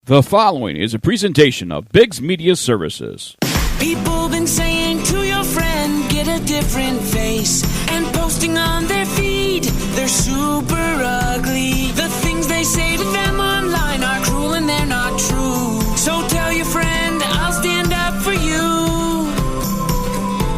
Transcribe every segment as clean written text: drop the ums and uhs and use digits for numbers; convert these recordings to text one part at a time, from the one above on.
The following is a presentation of Bigg's Media Services. People been saying to your friend, get a different face, and posting on their feed, they're super ugly. The things they say to them online are cruel and they're not true. So tell your friend, I'll stand up for you.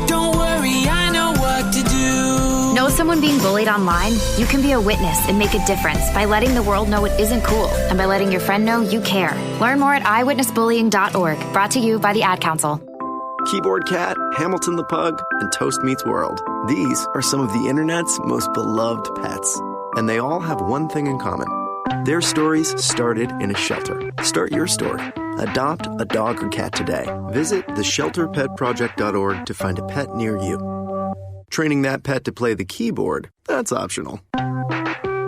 Don't worry, I know what to do. Know someone being bullied online? You can be a witness and make a difference by letting the world know it isn't cool and by letting your friend know you care. Learn more at eyewitnessbullying.org. Brought to you by the Ad Council. Keyboard Cat, Hamilton the Pug, and Toast Meets World. These are some of the internet's most beloved pets. And they all have one thing in common. Their stories started in a shelter. Start your story. Adopt a dog or cat today. Visit theshelterpetproject.org to find a pet near you. Training that pet to play the keyboard, that's optional.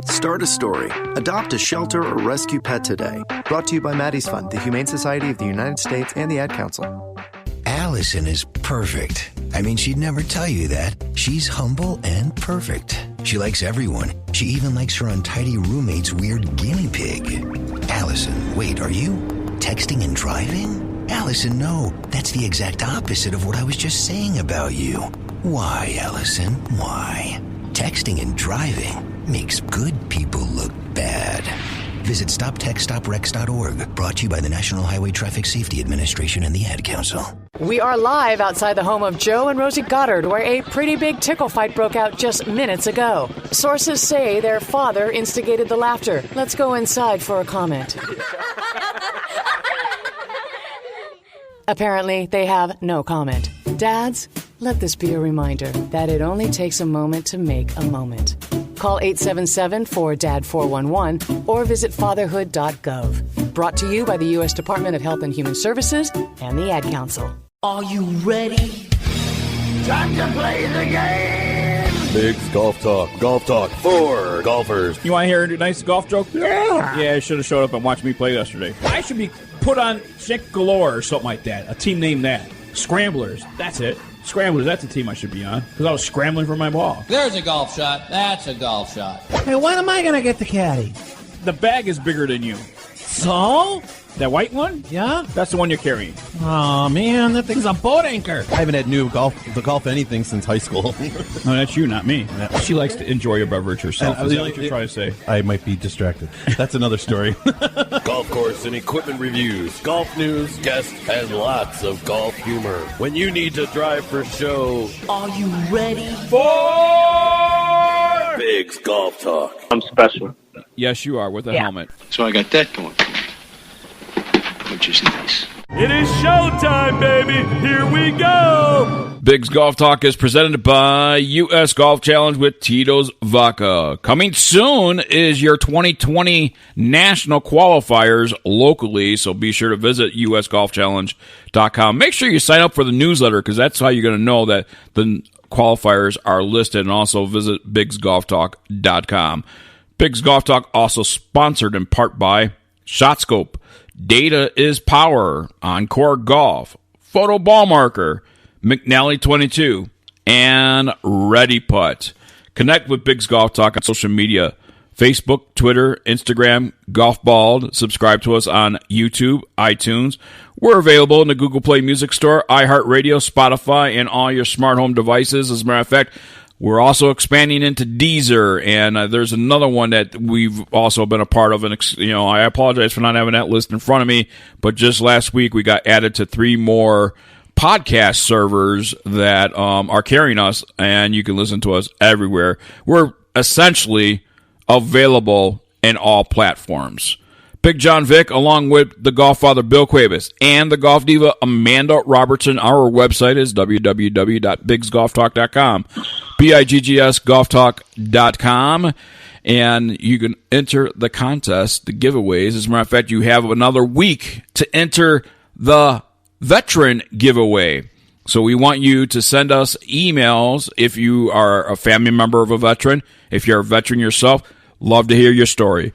Start a story. Adopt a shelter or rescue pet today. Brought to you by Maddie's Fund, the Humane Society of the United States, and the Ad Council. Allison is perfect. I mean, she'd never tell you that. She's humble and perfect. She likes everyone. She even likes her untidy roommate's weird guinea pig. Allison, wait, are you texting and driving? Allison, no. That's the exact opposite of what I was just saying about you. Why, Allison? Why? Texting and driving makes good people look bad. Visit StopTextStopWrecks.org. Brought to you by the National Highway Traffic Safety Administration and the Ad Council. We are live outside the home of Joe and Rosie Goddard, where a pretty big tickle fight broke out just minutes ago. Sources say their father instigated the laughter. Let's go inside for a comment. Apparently, they have no comment. Dads, let this be a reminder that it only takes a moment to make a moment. Call 877-4DAD-411 or visit fatherhood.gov. Brought to you by the U.S. Department of Health and Human Services and the Ad Council. Are you ready? Time to play the game! Bigg's Golf Talk. Golf Talk for golfers. You want to hear a nice golf joke? Yeah, I should have showed up and watched me play yesterday. I should be put on Chick Galore or something like that. A team named that. Scramblers. That's it. Scramblers, that's a team I should be on, because I was scrambling for my ball. There's a golf shot. That's a golf shot. Hey, when am I going to get the caddy? The bag is bigger than you. So? That white one? Yeah? That's the one you're carrying. Oh, man, that thing's a boat anchor. I haven't had golf anything since high school. No, that's you, not me. Yeah. She likes to enjoy a beverage herself. Is that what you're trying to say? I might be distracted. That's another story. Golf course and equipment reviews, golf news, guests, and lots of golf humor. When you need to drive for show, Are you ready? for Bigg's Golf Talk. I'm special. Yes, you are, with a helmet. So I got that going for me, which is nice. It is showtime, baby. Here we go. Bigg's Golf Talk is presented by U.S. Golf Challenge with Tito's Vodka. Coming soon is your 2020 national qualifiers locally, so be sure to visit usgolfchallenge.com. Make sure you sign up for the newsletter, because that's how you're going to know that the qualifiers are listed, and also visit biggsgolftalk.com. Bigg's Golf Talk also sponsored in part by ShotScope, Data is Power, Encore Golf, Photo Ball Marker, McNally 22, and Ready Putt. Connect with Bigg's Golf Talk on social media, Facebook, Twitter, Instagram, Golf Bald. Subscribe to us on YouTube, iTunes. We're available in the Google Play Music Store, iHeartRadio, Spotify, and all your smart home devices. As a matter of fact, we're also expanding into Deezer, and there's another one that we've also been a part of. And I apologize for not having that list in front of me, but just last week we got added to 3 more podcast servers that are carrying us, and you can listen to us everywhere. We're essentially available in all platforms. Big John Vick, along with the GolfFather Bill Cuebas and the Golf Diva Amanda Robertson. Our website is www.biggsgolftalk.com, BiGGs golftalk.com, and you can enter the contest, the giveaways. As a matter of fact, you have another week to enter the veteran giveaway. So we want you to send us emails if you are a family member of a veteran. If you're a veteran yourself, love to hear your story.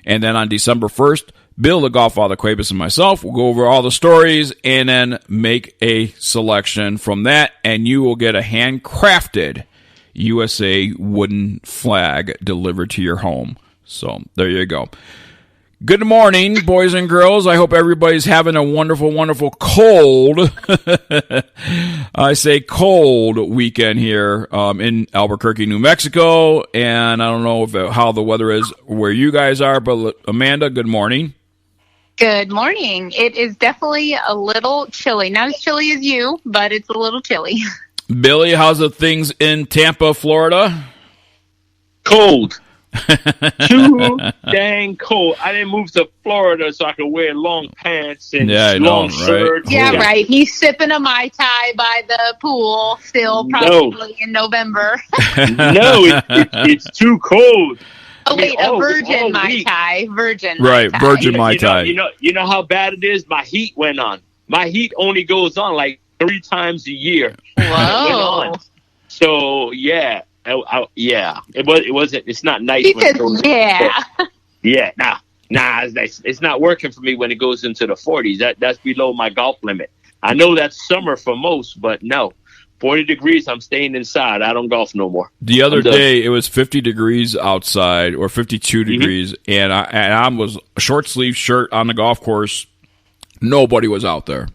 And then on December 1st, Bill, the GolfFather, Cuebas, and myself will go over all the stories and then make a selection from that, and you will get a handcrafted USA wooden flag delivered to your home. So there you go. Good morning, boys and girls. I hope everybody's having a wonderful, wonderful cold, I say cold weekend here in Albuquerque, New Mexico. And I don't know how the weather is where you guys are, but Amanda, good morning. Good morning. It is definitely a little chilly. Not as chilly as you, but it's a little chilly. Billy, how's the things in Tampa, Florida? Cold. Too dang cold. I didn't move to Florida so I could wear long pants and long shirts. Yeah, right. He's sipping a Mai Tai by the pool still, probably in November. No, it's too cold. Oh, wait, a virgin Mai Tai. Virgin Right, Mai Tai. virgin Mai Tai. You know how bad it is? My heat went on. My heat only goes on like 3 times a year. Whoa. So, yeah. It wasn't. It's not nice. It's not working for me when it goes into the 40s. That's below my golf limit. I know that's summer for most, but no, 40 degrees. I'm staying inside. I don't golf no more. The other day it was 50 degrees outside, or 52 degrees, and I was a short sleeve shirt on the golf course. Nobody was out there.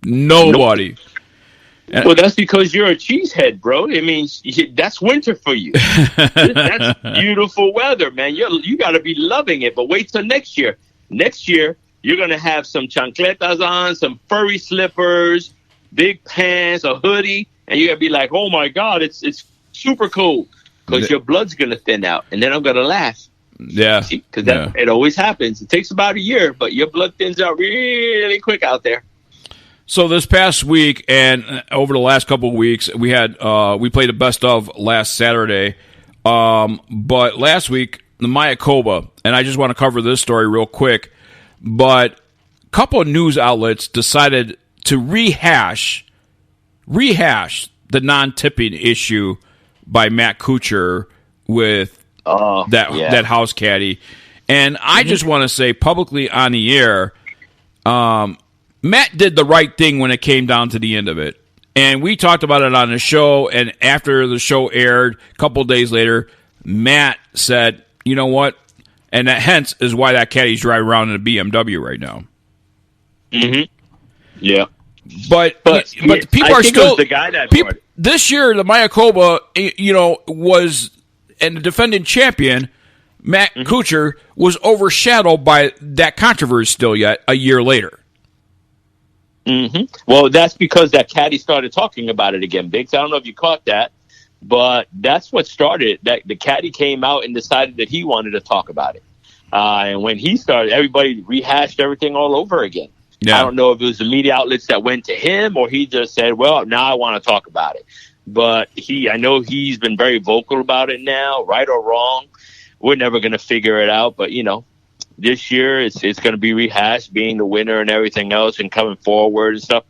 Nobody. Nope. Well, that's because you're a cheesehead, bro. I mean, that's winter for you. That's beautiful weather, man. You got to be loving it. But wait till next year. Next year, you're going to have some chancletas on, some furry slippers, big pants, a hoodie, and you're going to be like, oh, my God, it's super cold because your blood's going to thin out. And then I'm going to laugh. Yeah. Because it always happens. It takes about a year, but your blood thins out really quick out there. So this past week and over the last couple of weeks, we played the best of last Saturday. But last week, the Cuebas, and I just want to cover this story real quick, but a couple of news outlets decided to rehash the non-tipping issue by Matt Kuchar with that house caddy. And I just want to say publicly on the air, Matt did the right thing when it came down to the end of it. And we talked about it on the show, and after the show aired, a couple of days later, Matt said, you know what? And that hence is why that caddy's driving around in a BMW right now. Mm-hmm. Yeah. But people are still... the guy that this year, the Cuebas, was... And the defending champion, Matt Kuchar, was overshadowed by that controversy still yet a year later. Mm-hmm. Well, that's because that caddy started talking about it again, Biggs. I don't know if you caught that, but that's what started. That the caddy came out and decided that he wanted to talk about it. And when he started, everybody rehashed everything all over again. Yeah. I don't know if it was the media outlets that went to him or he just said, well, now I want to talk about it. But I know he's been very vocal about it now, right or wrong. We're never going to figure it out, but, this year it's going to be rehashed, being the winner and everything else, and coming forward and stuff.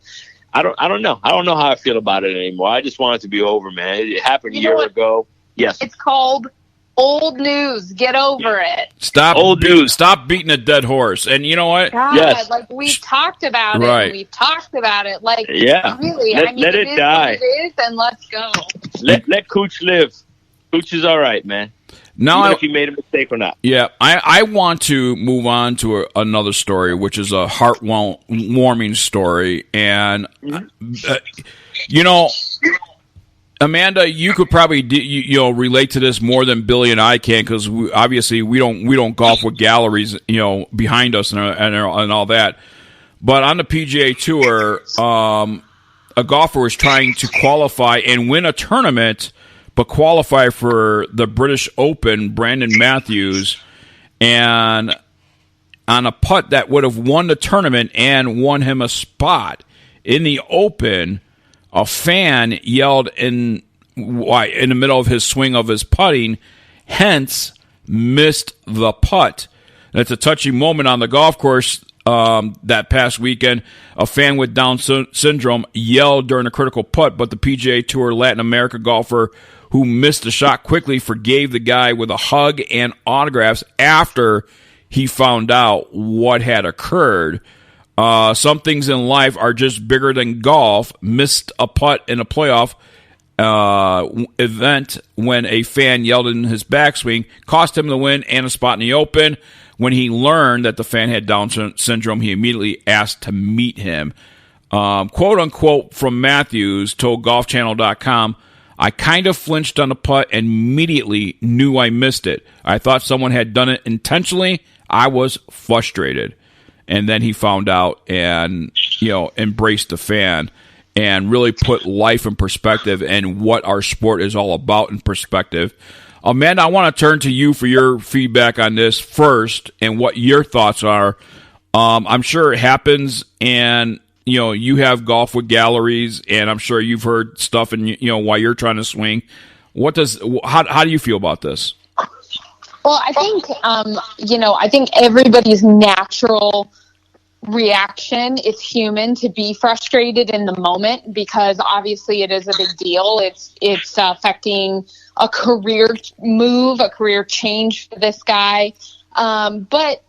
I don't know. I don't know how I feel about it anymore. I just want it to be over, man. It happened a year ago. Yes, it's called old news. Get over it. Stop beating a dead horse. And you know what? God, we've talked about it. And we've talked about it. Really, let it die. What it is, and let's go. Let Cooch live. Cooch is all right, man. Now, even if he made a mistake or not. Yeah, I want to move on to another story, which is a heart-warming story. And, Amanda, you could probably relate to this more than Billy and I can, because obviously we don't golf with galleries behind us and all that. But on the PGA Tour, a golfer was trying to qualify and win a tournament, but qualify for the British Open, Brandon Matthews, and on a putt that would have won the tournament and won him a spot in the Open, a fan yelled in the middle of his swing of his putting, hence missed the putt. And it's a touching moment on the golf course that past weekend. A fan with Down syndrome yelled during a critical putt, but the PGA Tour Latin America golfer who missed the shot quickly forgave the guy with a hug and autographs after he found out what had occurred. Some things in life are just bigger than golf. Missed a putt in a playoff event when a fan yelled in his backswing, cost him the win and a spot in the Open. when he learned that the fan had Down syndrome, he immediately asked to meet him. Quote unquote from Matthews told GolfChannel.com, I kind of flinched on the putt and immediately knew I missed it. I thought someone had done it intentionally. I was frustrated. And then he found out and, embraced the fan and really put life in perspective and what our sport is all about in perspective. Amanda, I want to turn to you for your feedback on this first and what your thoughts are. I'm sure it happens, and you have golf with galleries, and I'm sure you've heard stuff, and while you're trying to swing, how do you feel about this? Well, I think I think everybody's natural reaction is human to be frustrated in the moment, because obviously it is a big deal. It's affecting a career move, a career change for this guy. But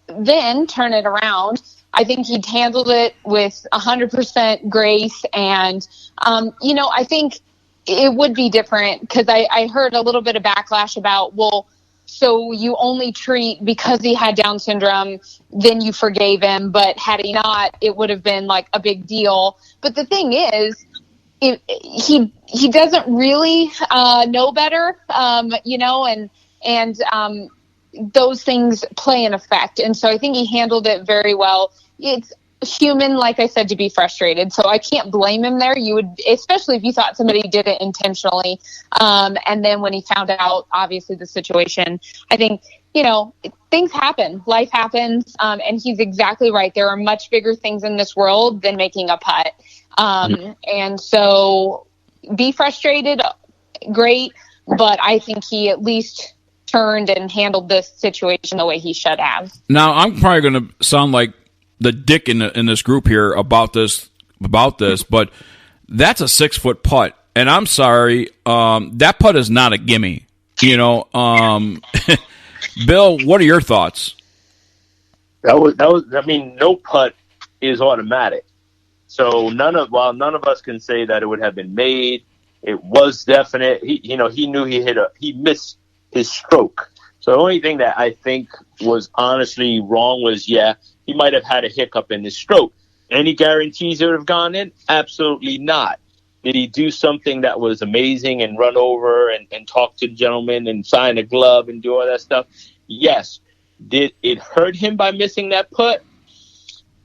then turn it around. I think he'd handled it with 100% grace. And, I think it would be different, because I heard a little bit of backlash about, well, so you only treat because he had Down syndrome, then you forgave him. But had he not, it would have been like a big deal. But the thing is, he doesn't really know better, and those things play an effect. And so I think he handled it very well. It's human, like I said, to be frustrated. So I can't blame him there. You would, especially if you thought somebody did it intentionally. And then when he found out, obviously, the situation, I think, things happen. Life happens. And he's exactly right. There are much bigger things in this world than making a putt. And so be frustrated, great. But I think he at least turned and handled this situation the way he should have. Now, I'm probably going to sound like the dick in this group here about this, but that's a 6-foot putt, and I'm sorry, that putt is not a gimme. Bill, what are your thoughts? That was. I mean, no putt is automatic, so none of us can say that it would have been made. It was definite. He knew he missed his stroke. So the only thing that I think was honestly wrong was, he might have had a hiccup in his stroke. Any guarantees it would have gone in? Absolutely not. Did he do something that was amazing and run over and talk to the gentleman and sign a glove and do all that stuff? Yes. Did it hurt him by missing that putt?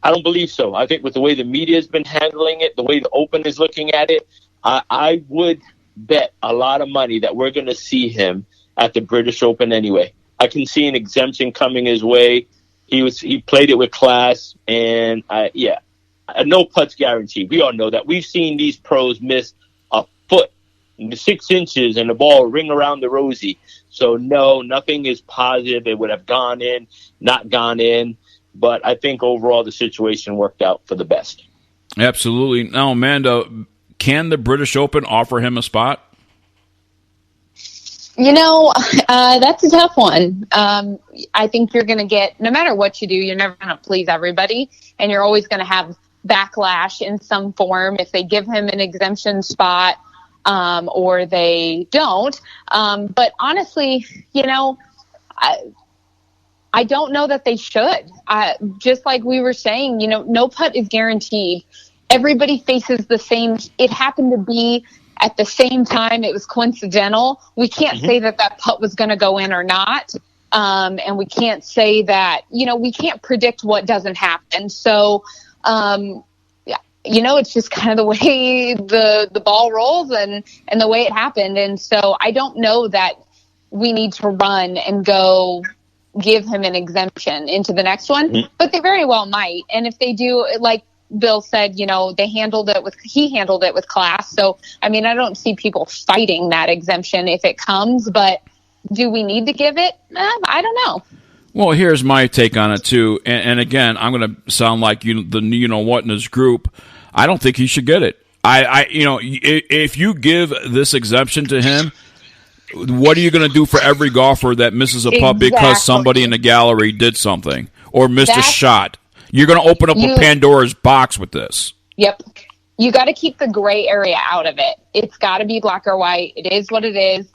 I don't believe so. I think with the way the media has been handling it, the way the Open is looking at it, I would bet a lot of money that we're going to see him at the British Open anyway. I can see an exemption coming his way. He played it with class, and no putts guaranteed. We all know that. We've seen these pros miss a foot, 6 inches, and the ball ring around the rosy. So no, nothing is positive. It would have gone in, not gone in. But I think overall the situation worked out for the best. Absolutely. Now, Amanda, can the British Open offer him a spot? That's a tough one. I think you're going to get, no matter what you do, you're never going to please everybody. And you're always going to have backlash in some form if they give him an exemption spot or they don't. But honestly, I don't know that they should. Just like we were saying, no putt is guaranteed. Everybody faces the same. It happened to be at the same time. It was coincidental. We can't say that putt was going to go in or not. And we can't say that, we can't predict what doesn't happen. So, it's just kind of the way the ball rolls and the way it happened. And so I don't know that we need to run and go give him an exemption into the next one, but they very well might. And if they do, like Bill said, he handled it with class. So, I mean, I don't see people fighting that exemption if it comes, but do we need to give it? I don't know. Well, here's my take on it too. And again, I'm going to sound like what in this group. I don't think he should get it. If you give this exemption to him, what are you going to do for every golfer that misses a putt because somebody in the gallery did something or missed a shot? You're going to open up a Pandora's box with this. Yep. You got to keep the gray area out of it. It's got to be black or white. It is what it is.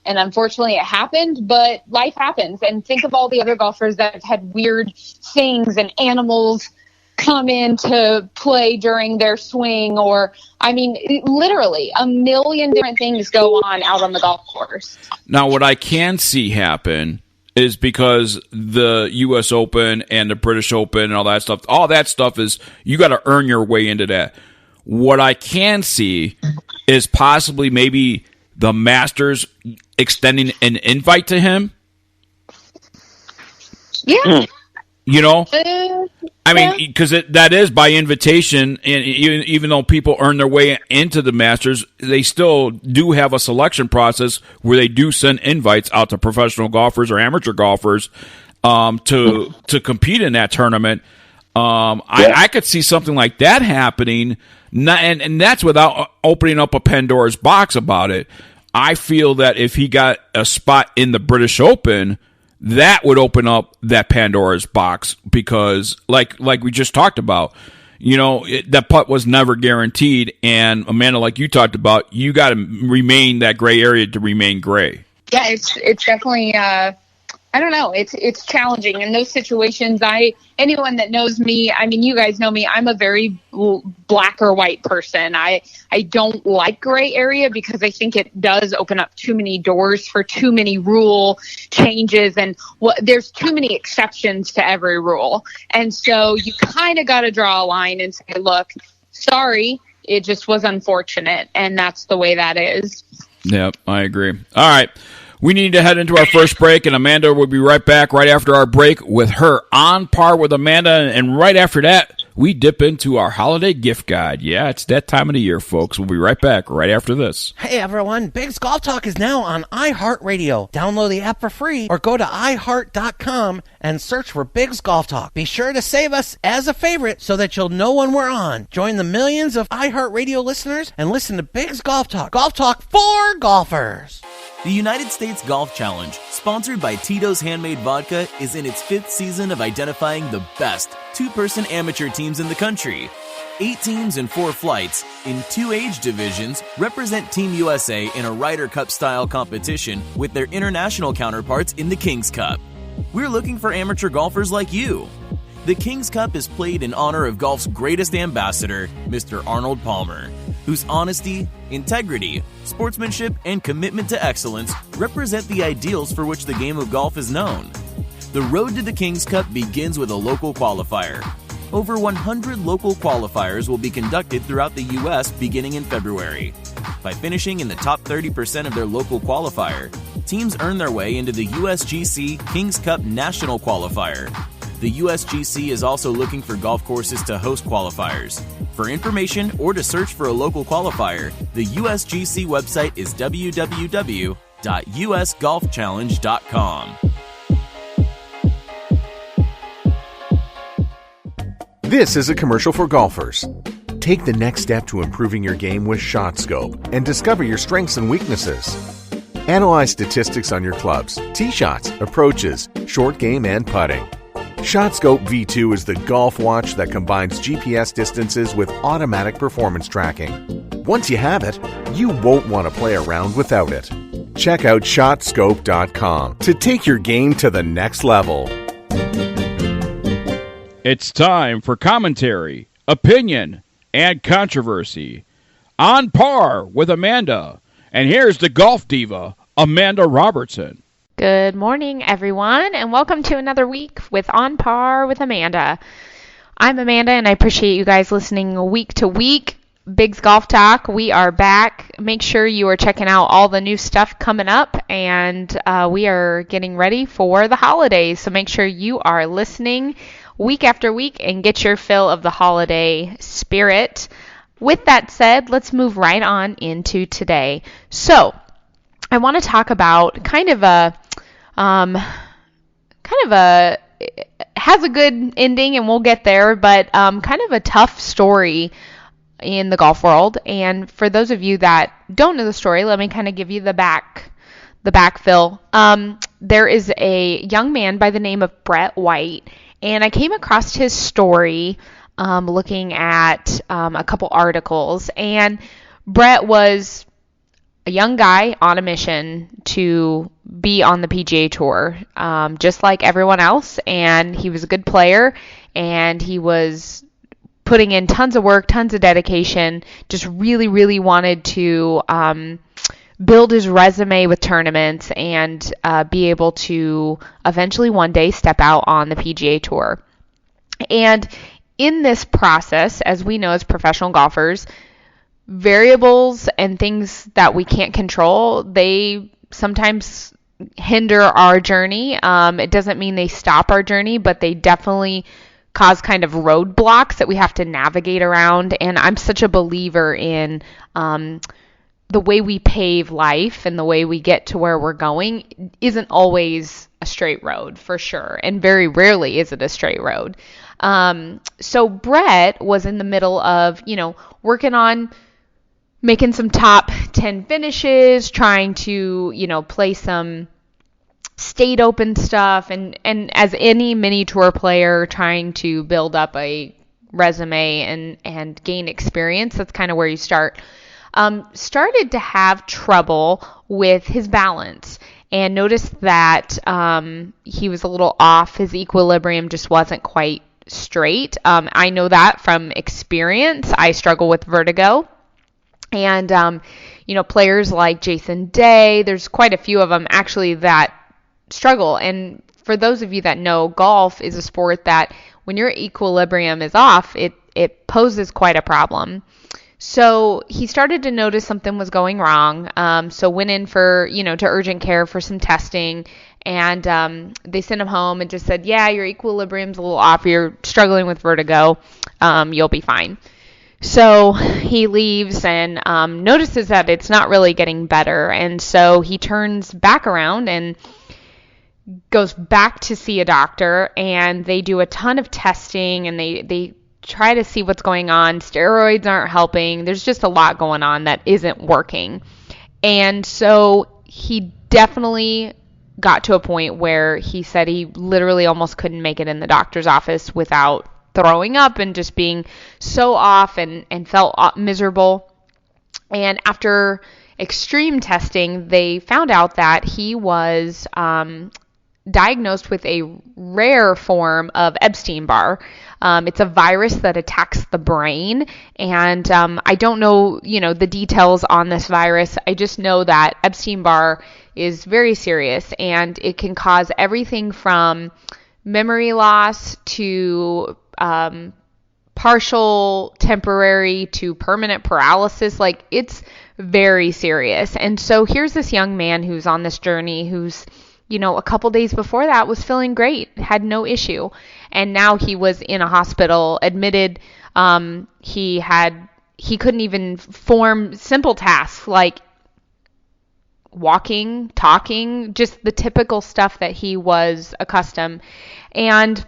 And unfortunately it happened, but life happens. And think of all the other golfers that have had weird things and animals come into play during their swing, or literally a million different things go on out on the golf course. Now, what I can see happen is, because the U.S. Open and the British Open and all that stuff is, you got to earn your way into that. What I can see is possibly maybe the Masters extending an invite to him. Yeah. You know, because that is by invitation, and even though people earn their way into the Masters, they still do have a selection process where they do send invites out to professional golfers or amateur golfers to compete in that tournament. I could see something like that happening, and that's without opening up a Pandora's box about it. I feel that if he got a spot in the British Open, that would open up that Pandora's box, because like we just talked about, that putt was never guaranteed. And Amanda, like you talked about, you got to remain that gray area to remain gray. Yeah, it's definitely, I don't know. It's challenging in those situations. Anyone that knows me, you guys know me, I'm a very black or white person. I don't like gray area, because I think it does open up too many doors for too many rule changes, and there's too many exceptions to every rule. And so you kind of got to draw a line and say, look, sorry, it just was unfortunate. And that's the way that is. Yep, I agree. All right. We need to head into our first break, and Amanda will be right back right after our break with her On Par with Amanda. And right after that, we dip into our holiday gift guide. Yeah, it's that time of the year, folks. We'll be right back right after this. Hey, everyone. Bigg's Golf Talk is now on iHeartRadio. Download the app for free or go to iHeart.com and search for Bigg's Golf Talk. Be sure to save us as a favorite so that you'll know when we're on. Join the millions of iHeartRadio listeners and listen to Bigg's Golf Talk. Golf Talk for golfers. The United States Golf Challenge, sponsored by Tito's Handmade Vodka, is in its 5th season of identifying the best two-person amateur teams in the country. 8 teams and 4 flights in 2 age divisions represent Team USA in a Ryder Cup-style competition with their international counterparts in the King's Cup. We're looking for amateur golfers like you. The King's Cup is played in honor of golf's greatest ambassador, Mr. Arnold Palmer, whose honesty, integrity, sportsmanship, and commitment to excellence represent the ideals for which the game of golf is known. The road to the King's Cup begins with a local qualifier. Over 100 local qualifiers will be conducted throughout the U.S. beginning in February. By finishing in the top 30% of their local qualifier, teams earn their way into the USGC King's Cup National Qualifier. The USGC is also looking for golf courses to host qualifiers. For information or to search for a local qualifier, the USGC website is www.usgolfchallenge.com. This is a commercial for golfers. Take the next step to improving your game with ShotScope and discover your strengths and weaknesses. Analyze statistics on your clubs, tee shots, approaches, short game, and putting. ShotScope V2 is the golf watch that combines GPS distances with automatic performance tracking. Once you have it, you won't want to play around without it. Check out ShotScope.com to take your game to the next level. It's time for commentary, opinion, and controversy. On Par with Amanda. And here's the golf diva, Amanda Robertson. Good morning, everyone, and welcome to another week with On Par with Amanda. I'm Amanda, and I appreciate you guys listening week to week. Bigg's Golf Talk, we are back. Make sure you are checking out all the new stuff coming up, and we are getting ready for the holidays. So make sure you are listening week after week and get your fill of the holiday spirit. With that said, let's move right on into today. So I want to talk about kind of a has a good ending, and we'll get there, but kind of a tough story in the golf world. And for those of you that don't know the story, let me kind of give you the backfill. There is a young man by the name of Brett White, and I came across his story looking at a couple articles, and Brett was a young guy on a mission to be on the PGA Tour, just like everyone else. And he was a good player, and he was putting in tons of work, tons of dedication, just really, really wanted to build his resume with tournaments and be able to eventually one day step out on the PGA Tour. And in this process, as we know as professional golfers, variables and things that we can't control, they sometimes hinder our journey. It doesn't mean they stop our journey, but they definitely cause kind of roadblocks that we have to navigate around. And I'm such a believer in the way we pave life and the way we get to where we're going isn't always a straight road, for sure. And very rarely is it a straight road. So Brett was in the middle of, working on making some top 10 finishes, trying to, play some state open stuff, and as any mini tour player, trying to build up a resume and gain experience. That's kind of where you start. Started to have trouble with his balance and noticed that he was a little off. His equilibrium just wasn't quite straight. I know that from experience. I struggle with vertigo. And, players like Jason Day, there's quite a few of them actually that struggle. And for those of you that know, golf is a sport that when your equilibrium is off, it poses quite a problem. So he started to notice something was going wrong. So went in for, to urgent care for some testing, and they sent him home and just said, yeah, your equilibrium's a little off. You're struggling with vertigo. You'll be fine. So he leaves and notices that it's not really getting better. And so he turns back around and goes back to see a doctor, and they do a ton of testing, and they try to see what's going on. Steroids aren't helping. There's just a lot going on that isn't working. And so he definitely got to a point where he said he literally almost couldn't make it in the doctor's office without throwing up and just being so off and felt miserable. And after extreme testing, they found out that he was diagnosed with a rare form of Epstein-Barr. It's a virus that attacks the brain, and I don't know, the details on this virus. I just know that Epstein-Barr is very serious, and it can cause everything from memory loss to partial, temporary to permanent paralysis. Like, it's very serious. And so here's this young man who's on this journey, who's a couple days before that was feeling great, had no issue. And now he was in a hospital, admitted. He couldn't even perform simple tasks like walking, talking, just the typical stuff that he was accustomed. And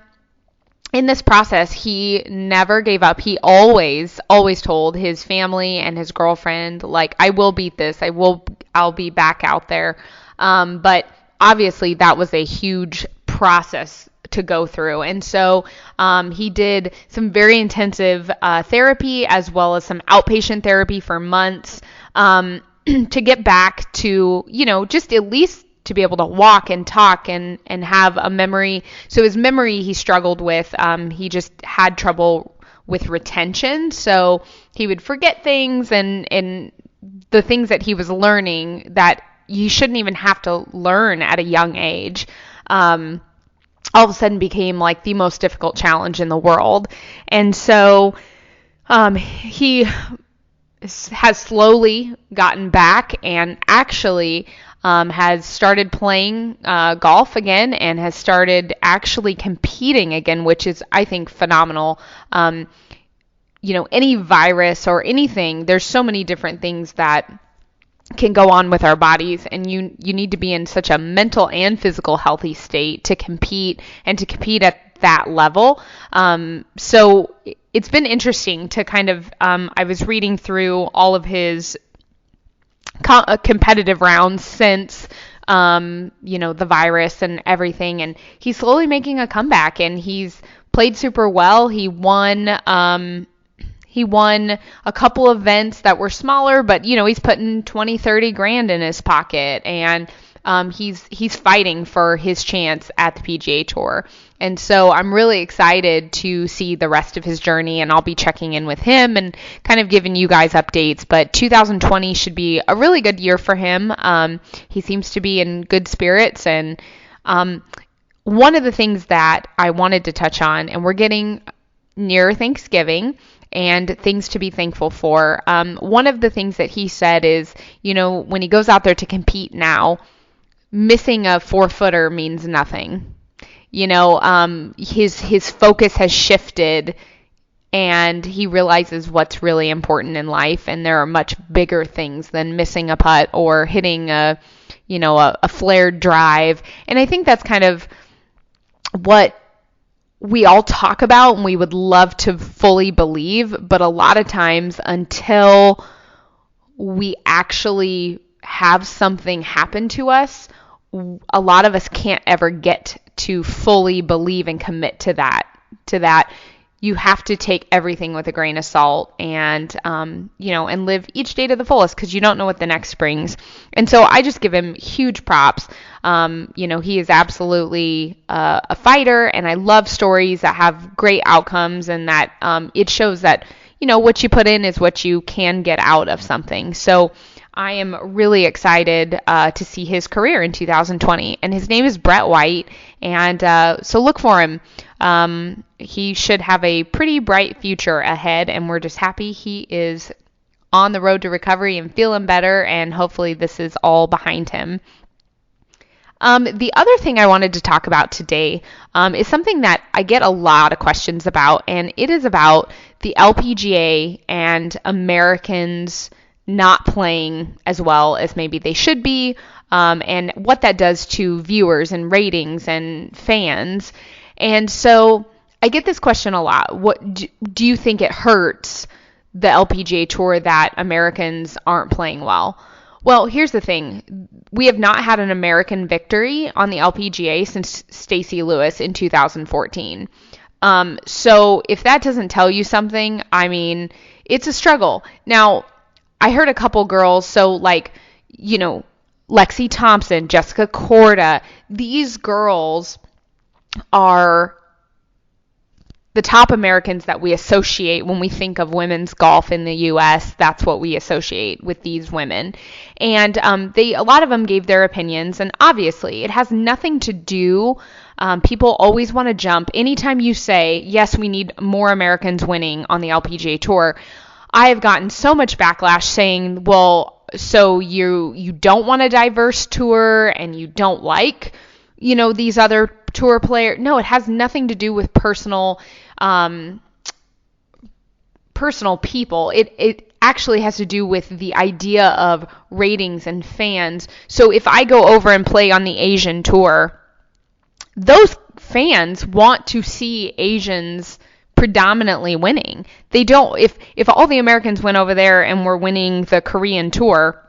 in this process, he never gave up. He always told his family and his girlfriend, like, I will beat this. I'll be back out there. But obviously that was a huge process to go through. And so he did some very intensive therapy as well as some outpatient therapy for months to get back to, just at least to be able to walk and talk and have a memory. So his memory he struggled with. He just had trouble with retention. So he would forget things, and the things that he was learning that you shouldn't even have to learn at a young age, all of a sudden became like the most difficult challenge in the world. And so he has slowly gotten back and actually has started playing golf again and has started actually competing again, which is, I think, phenomenal. Any virus or anything, there's so many different things that can go on with our bodies, and you need to be in such a mental and physical healthy state to compete at that level. So it's been interesting to kind of, I was reading through all of his competitive rounds since, the virus and everything, and he's slowly making a comeback, and he's played super well. He won He won a couple events that were smaller, but, he's putting 20, 30 grand in his pocket, and he's fighting for his chance at the PGA Tour. And so I'm really excited to see the rest of his journey, and I'll be checking in with him and kind of giving you guys updates. But 2020 should be a really good year for him. He seems to be in good spirits, and one of the things that I wanted to touch on, and we're getting near Thanksgiving and things to be thankful for. One of the things that he said is, when he goes out there to compete now, missing a 4-footer means nothing. His focus has shifted, and he realizes what's really important in life, and there are much bigger things than missing a putt or hitting a flared drive. And I think that's kind of what we all talk about and we would love to fully believe, but a lot of times until we actually have something happen to us, a lot of us can't ever get to fully believe and commit to that. You have to take everything with a grain of salt and, and live each day to the fullest, because you don't know what the next brings. And so I just give him huge props. He is absolutely a fighter, and I love stories that have great outcomes, and that it shows that, what you put in is what you can get out of something. So I am really excited to see his career in 2020. And his name is Brett White, and so look for him. He should have a pretty bright future ahead, and we're just happy he is on the road to recovery and feeling better, and hopefully this is all behind him. The other thing I wanted to talk about today is something that I get a lot of questions about, and it is about the LPGA and Americans not playing as well as maybe they should be, and what that does to viewers and ratings and fans. And so I get this question a lot. What do you think it hurts the LPGA Tour that Americans aren't playing well? Well, here's the thing. We have not had an American victory on the LPGA since Stacey Lewis in 2014. So if that doesn't tell you something, I mean, it's a struggle. Now, I heard a couple girls, so Lexi Thompson, Jessica Korda, these girls are the top Americans that we associate when we think of women's golf in the U.S. That's what we associate with these women. And a lot of them gave their opinions, and obviously it has nothing to do. People always want to jump. Anytime you say, yes, we need more Americans winning on the LPGA Tour, I have gotten so much backlash saying, well, so you don't want a diverse tour and you don't like, these other tour players. No, it has nothing to do with personal people. It actually has to do with the idea of ratings and fans. So if I go over and play on the Asian tour, those fans want to see Asians predominantly winning. They don't, if all the Americans went over there and were winning the Korean tour,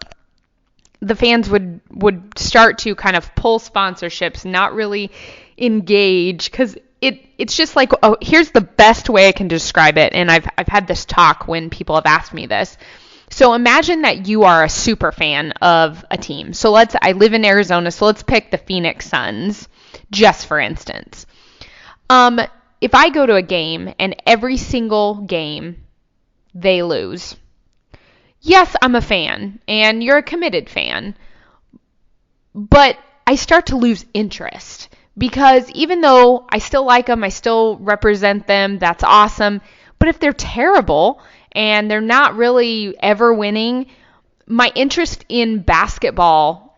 the fans would start to kind of pull sponsorships, not really engage, because it's just like, oh, here's the best way I can describe it, and I've had this talk when people have asked me this. So imagine that you are a super fan of a team. So I live in Arizona, so let's pick the Phoenix Suns, just for instance. If I go to a game and every single game they lose, yes, I'm a fan, and you're a committed fan, but I start to lose interest, because even though I still like them, I still represent them, that's awesome, but if they're terrible and they're not really ever winning, my interest in basketball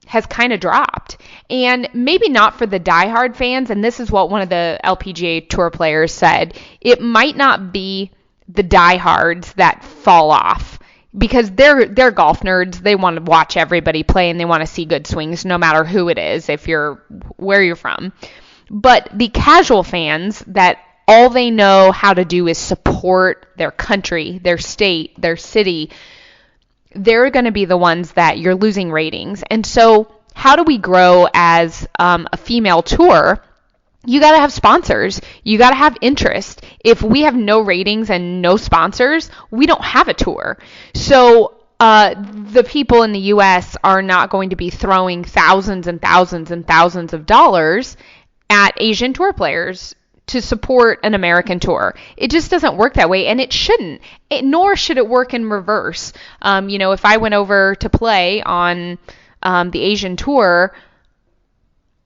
has kind of dropped. And maybe not for the diehard fans, and this is what one of the LPGA Tour players said, it might not be the diehards that fall off, because they're golf nerds. They want to watch everybody play, and they want to see good swings no matter who it is, where you're from. But the casual fans that all they know how to do is support their country, their state, their city, they're going to be the ones that you're losing ratings. And so how do we grow as a female tour you got to have sponsors. You got to have interest. If we have no ratings and no sponsors, we don't have a tour. So the people in the U.S. are not going to be throwing thousands and thousands and thousands of dollars at Asian tour players to support an American tour. It just doesn't work that way, and it shouldn't. Nor should it work in reverse. If I went over to play on the Asian tour,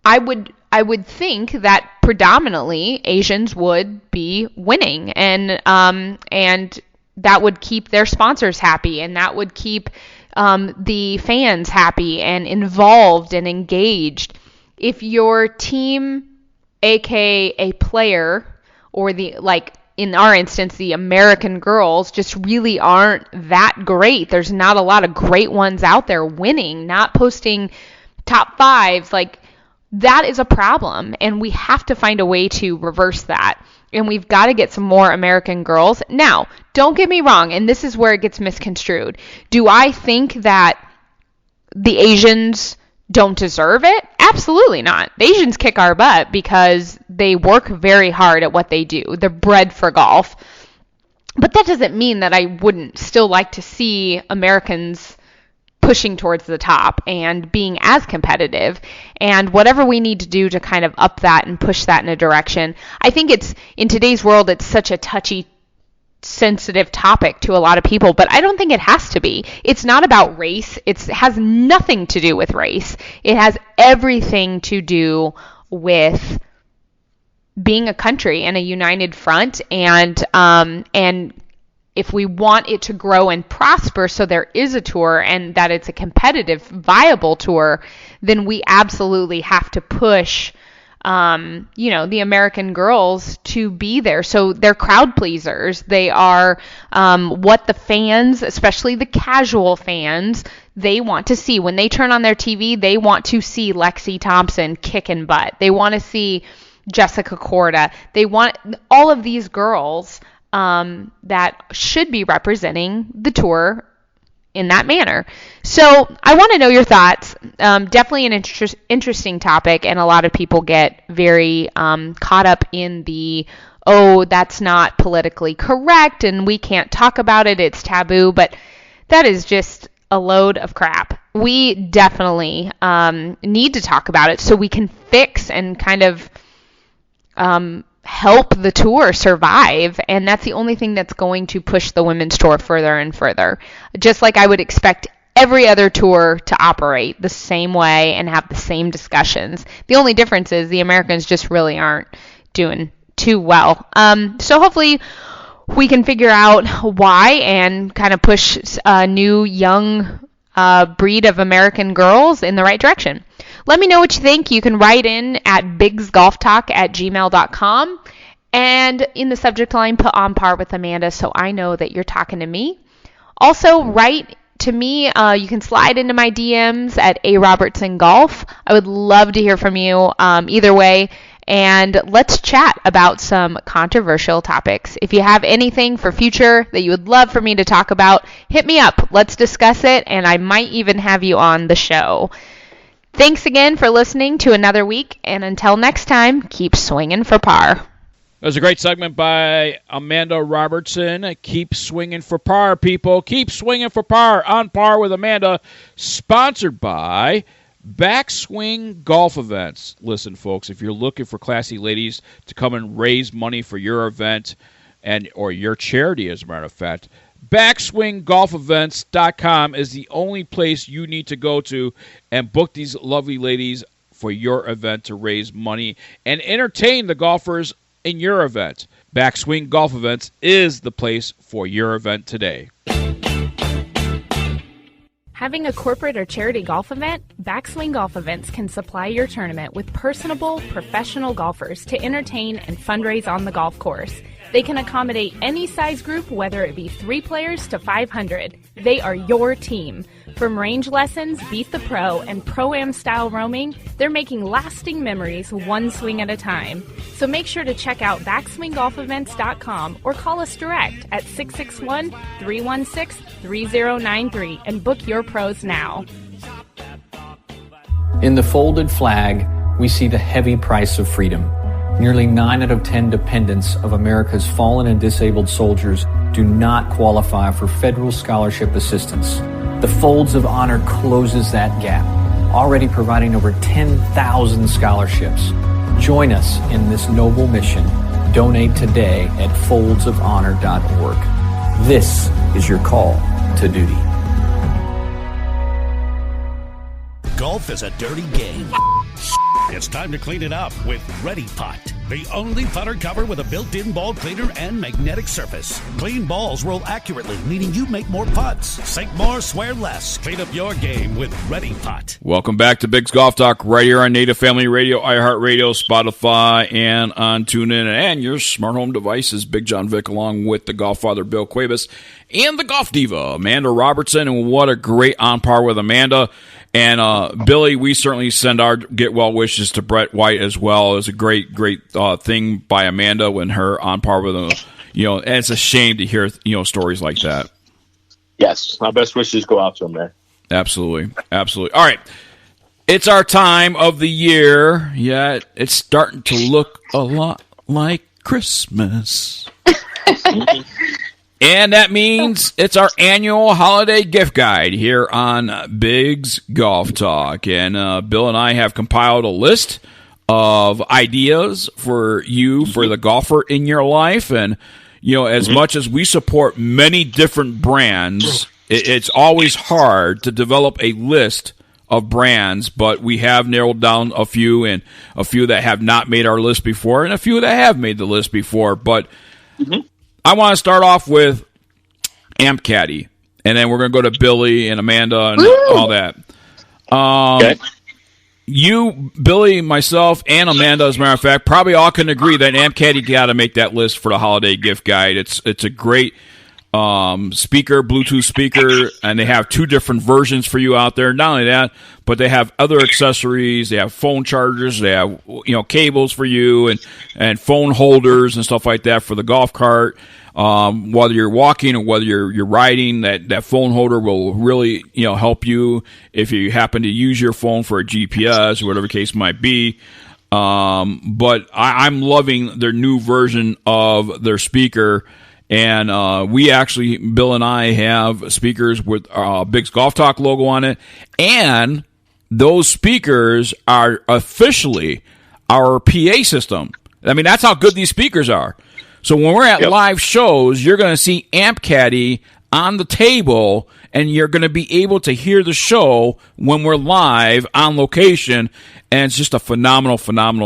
I would think that predominantly Asians would be winning, and that would keep their sponsors happy, and that would keep the fans happy and involved and engaged. If your team, aka a player, or in our instance, the American girls, just really aren't that great, there's not a lot of great ones out there winning, not posting top fives, that is a problem, and we have to find a way to reverse that. And we've got to get some more American girls. Now, don't get me wrong, and this is where it gets misconstrued. Do I think that the Asians don't deserve it? Absolutely not. The Asians kick our butt because they work very hard at what they do. They're bred for golf. But that doesn't mean that I wouldn't still like to see Americans pushing towards the top and being as competitive, and whatever we need to do to kind of up that and push that in a direction. I think in today's world, it's such a touchy, sensitive topic to a lot of people, but I don't think it has to be. It's not about race. It has nothing to do with race. It has everything to do with being a country and a united front, and if we want it to grow and prosper so there is a tour and that it's a competitive, viable tour, then we absolutely have to push, the American girls to be there. So they're crowd pleasers. They are what the fans, especially the casual fans, they want to see. When they turn on their TV, they want to see Lexi Thompson kicking butt. They want to see Jessica Korda. They want all of these girls that should be representing the tour in that manner. So I want to know your thoughts. Definitely an interesting topic, and a lot of people get very caught up in that's not politically correct and we can't talk about it, it's taboo, but that is just a load of crap. We definitely need to talk about it so we can fix and kind of help the tour survive, and that's the only thing that's going to push the women's tour further and further. Just like I would expect every other tour to operate the same way and have the same discussions. The only difference is the Americans just really aren't doing too well. So hopefully we can figure out why and kind of push a new young breed of American girls in the right direction. Let me know what you think. You can write in at biggsgolftalk@gmail.com, and in the subject line, put On Par with Amanda so I know that you're talking to me. Also, write to me. You can slide into my DMs at A Robertson Golf. I would love to hear from you either way, and let's chat about some controversial topics. If you have anything for future that you would love for me to talk about, hit me up. Let's discuss it, and I might even have you on the show. Thanks again for listening to another week, and until next time, keep swinging for par. That was a great segment by Amanda Robertson. Keep swinging for par, people. Keep swinging for par. On Par with Amanda, sponsored by Backswing Golf Events. Listen, folks, if you're looking for classy ladies to come and raise money for your event or your charity, as a matter of fact, BackswingGolfEvents.com is the only place you need to go to and book these lovely ladies for your event to raise money and entertain the golfers in your event. Backswing Golf Events is the place for your event today. Having a corporate or charity golf event? Backswing Golf Events can supply your tournament with personable, professional golfers to entertain and fundraise on the golf course. They can accommodate any size group, whether it be 3 players to 500. They are your team. From range lessons, Beat the Pro, and Pro-Am style roaming, they're making lasting memories one swing at a time. So make sure to check out BackswingGolfEvents.com or call us direct at 661-316-3093 and book your pros now. In the folded flag, we see the heavy price of freedom. Nearly 9 out of 10 dependents of America's fallen and disabled soldiers do not qualify for federal scholarship assistance. The Folds of Honor closes that gap, already providing over 10,000 scholarships. Join us in this noble mission. Donate today at foldsofhonor.org. This is your call to duty. Golf is a dirty game. It's time to clean it up with Ready Pot, the only putter cover with a built-in ball cleaner and magnetic surface. Clean balls roll accurately, meaning you make more putts. Sink more, swear less. Clean up your game with Ready Pot. Welcome back to Bigg's Golf Talk right here on Native Family Radio, iHeartRadio, Spotify, and on TuneIn and your smart home devices. Big John Vick along with the GolfFather Bill Cuebas and the Golf Diva, Amanda Robertson. And what a great On Par with Amanda. And Billy, we certainly send our get well wishes to Brett White as well. It was a great thing by Amanda when her On Par with him. And it's a shame to hear stories like that. Yes, my best wishes go out to him, man. Absolutely. All right, it's our time of the year. Yeah, it's starting to look a lot like Christmas. And that means it's our annual holiday gift guide here on Bigg's Golf Talk. And Bill and I have compiled a list of ideas for you, for the golfer in your life. And, as much as we support many different brands, it's always hard to develop a list of brands, but we have narrowed down a few, and a few that have not made our list before, and a few that have made the list before. But I want to start off with Amp Caddy, and then we're going to go to Billy and Amanda and all that. Okay. You, Billy, myself, and Amanda, as a matter of fact, probably all can agree that Amp Caddy got to make that list for the holiday gift guide. It's a great speaker, Bluetooth speaker, and they have 2 different versions for you out there. Not only that, but they have other accessories. They have phone chargers. They have cables for you and phone holders and stuff like that for the golf cart. Whether you're walking or whether you're riding, that phone holder will really help you if you happen to use your phone for a GPS or whatever the case might be. But I'm loving their new version of their speaker. And we actually, Bill and I, have speakers with Bigg's Golf Talk logo on it. And those speakers are officially our PA system. I mean, that's how good these speakers are. So when we're at live shows, you're going to see Amp Caddy on the table, and you're going to be able to hear the show when we're live on location. And it's just a phenomenal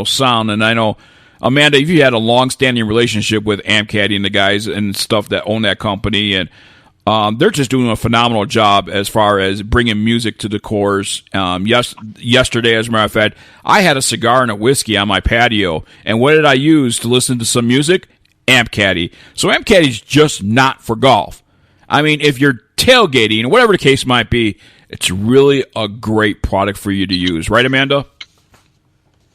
sound. And I know, Amanda, if you had a long-standing relationship with Amp Caddy and the guys and stuff that own that company, and they're just doing a phenomenal job as far as bringing music to the course. Yesterday, as a matter of fact, I had a cigar and a whiskey on my patio, and what did I use to listen to some music? Amp Caddy. So Amp Caddy's just not for golf. I mean, if you're tailgating, or whatever the case might be, it's really a great product for you to use. Right, Amanda?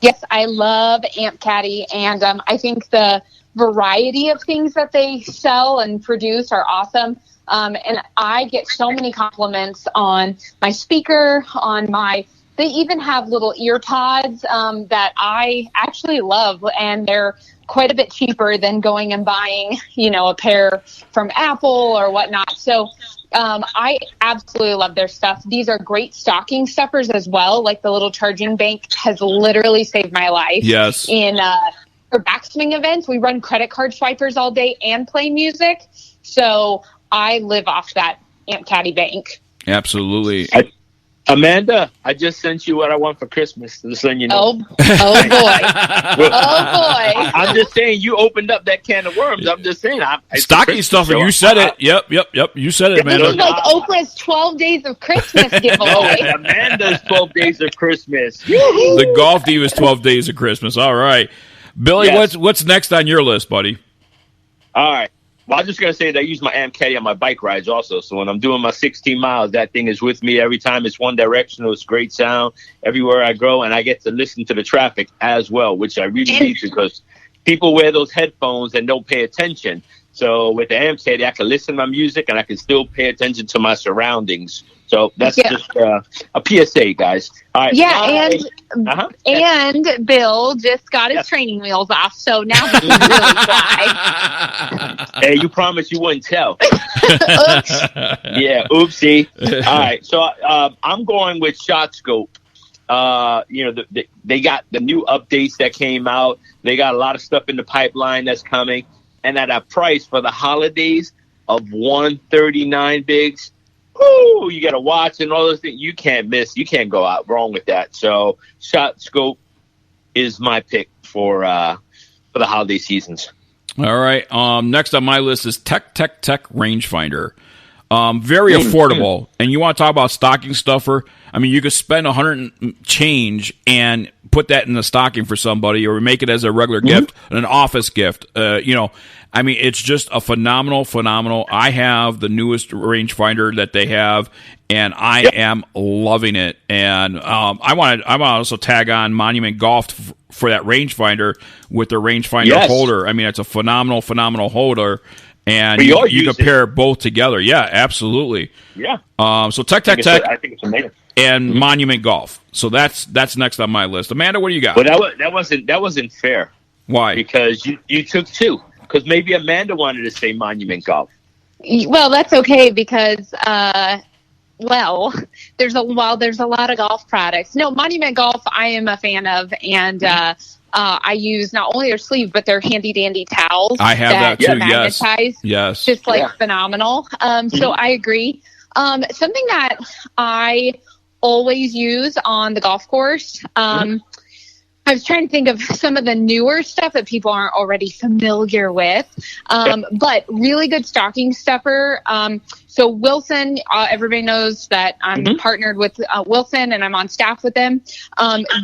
Yes, I love Amp Caddy, and I think the variety of things that they sell and produce are awesome. And I get so many compliments on my speaker, they even have little ear pods that I actually love, and they're quite a bit cheaper than going and buying, a pair from Apple or whatnot. So I absolutely love their stuff. These are great stocking stuffers as well. Like the little charging bank has literally saved my life. Yes. In for backswing events, we run credit card swipers all day and play music. So I live off that Amp Caddy bank. Absolutely. Amanda, I just sent you what I want for Christmas. Just letting you know. Oh boy. Oh boy. I'm just saying, you opened up that can of worms. I'm just saying. Stocking stuffer, you said it. Yep. You said it, Amanda. This is like Oprah's 12 Days of Christmas giveaway. No, Amanda's 12 Days of Christmas. The Golf Diva's 12 Days of Christmas. All right. Billy, what's next on your list, buddy? All right. Well, I'm just going to say that I use my Amp Caddy on my bike rides also. So when I'm doing my 16 miles, that thing is with me every time. It's one directional. It's great sound everywhere I go. And I get to listen to the traffic as well, which I really need to, because people wear those headphones and don't pay attention. So with the Amp Caddy, I can listen to my music and I can still pay attention to my surroundings. So So that's just a PSA, guys. All right. Yeah, and Bill just got his training wheels off, so now he can really fly. Hey, you promised you wouldn't tell. Yeah, oopsie. All right, so I'm going with Shot Scope. They got the new updates that came out. They got a lot of stuff in the pipeline that's coming, and at a price for the holidays of $139 Biggs. Whoo, you got to watch and all those things. You can't miss. You can't go out wrong with that. So Shot Scope is my pick for the holiday seasons. All right. Next on my list is Tech Rangefinder. Very affordable. And you want to talk about stocking stuffer? I mean, you could spend $100 and change and put that in the stocking for somebody, or make it as a regular gift, an office gift. I mean, it's just a phenomenal. I have the newest rangefinder that they have, and I am loving it. And I want to also tag on Monument Golf for that rangefinder with their rangefinder holder. I mean, it's a phenomenal holder. And you compare both together. Yeah, absolutely. Yeah. So Tech. I think it's amazing. And Monument Golf. So that's next on my list. Amanda, what do you got? Well, that wasn't fair. Why? Because you took two. Because maybe Amanda wanted to say Monument Golf. Well, that's okay because there's a lot of golf products. No, Monument Golf I am a fan of, and I use not only their sleeve but their handy dandy towels. I have that too. Magnetize. Yes. Just phenomenal. So I agree. Something that I always use on the golf course. I was trying to think of some of the newer stuff that people aren't already familiar with, but really good stocking stuffer. So Wilson, everybody knows that I'm partnered with Wilson and I'm on staff with them.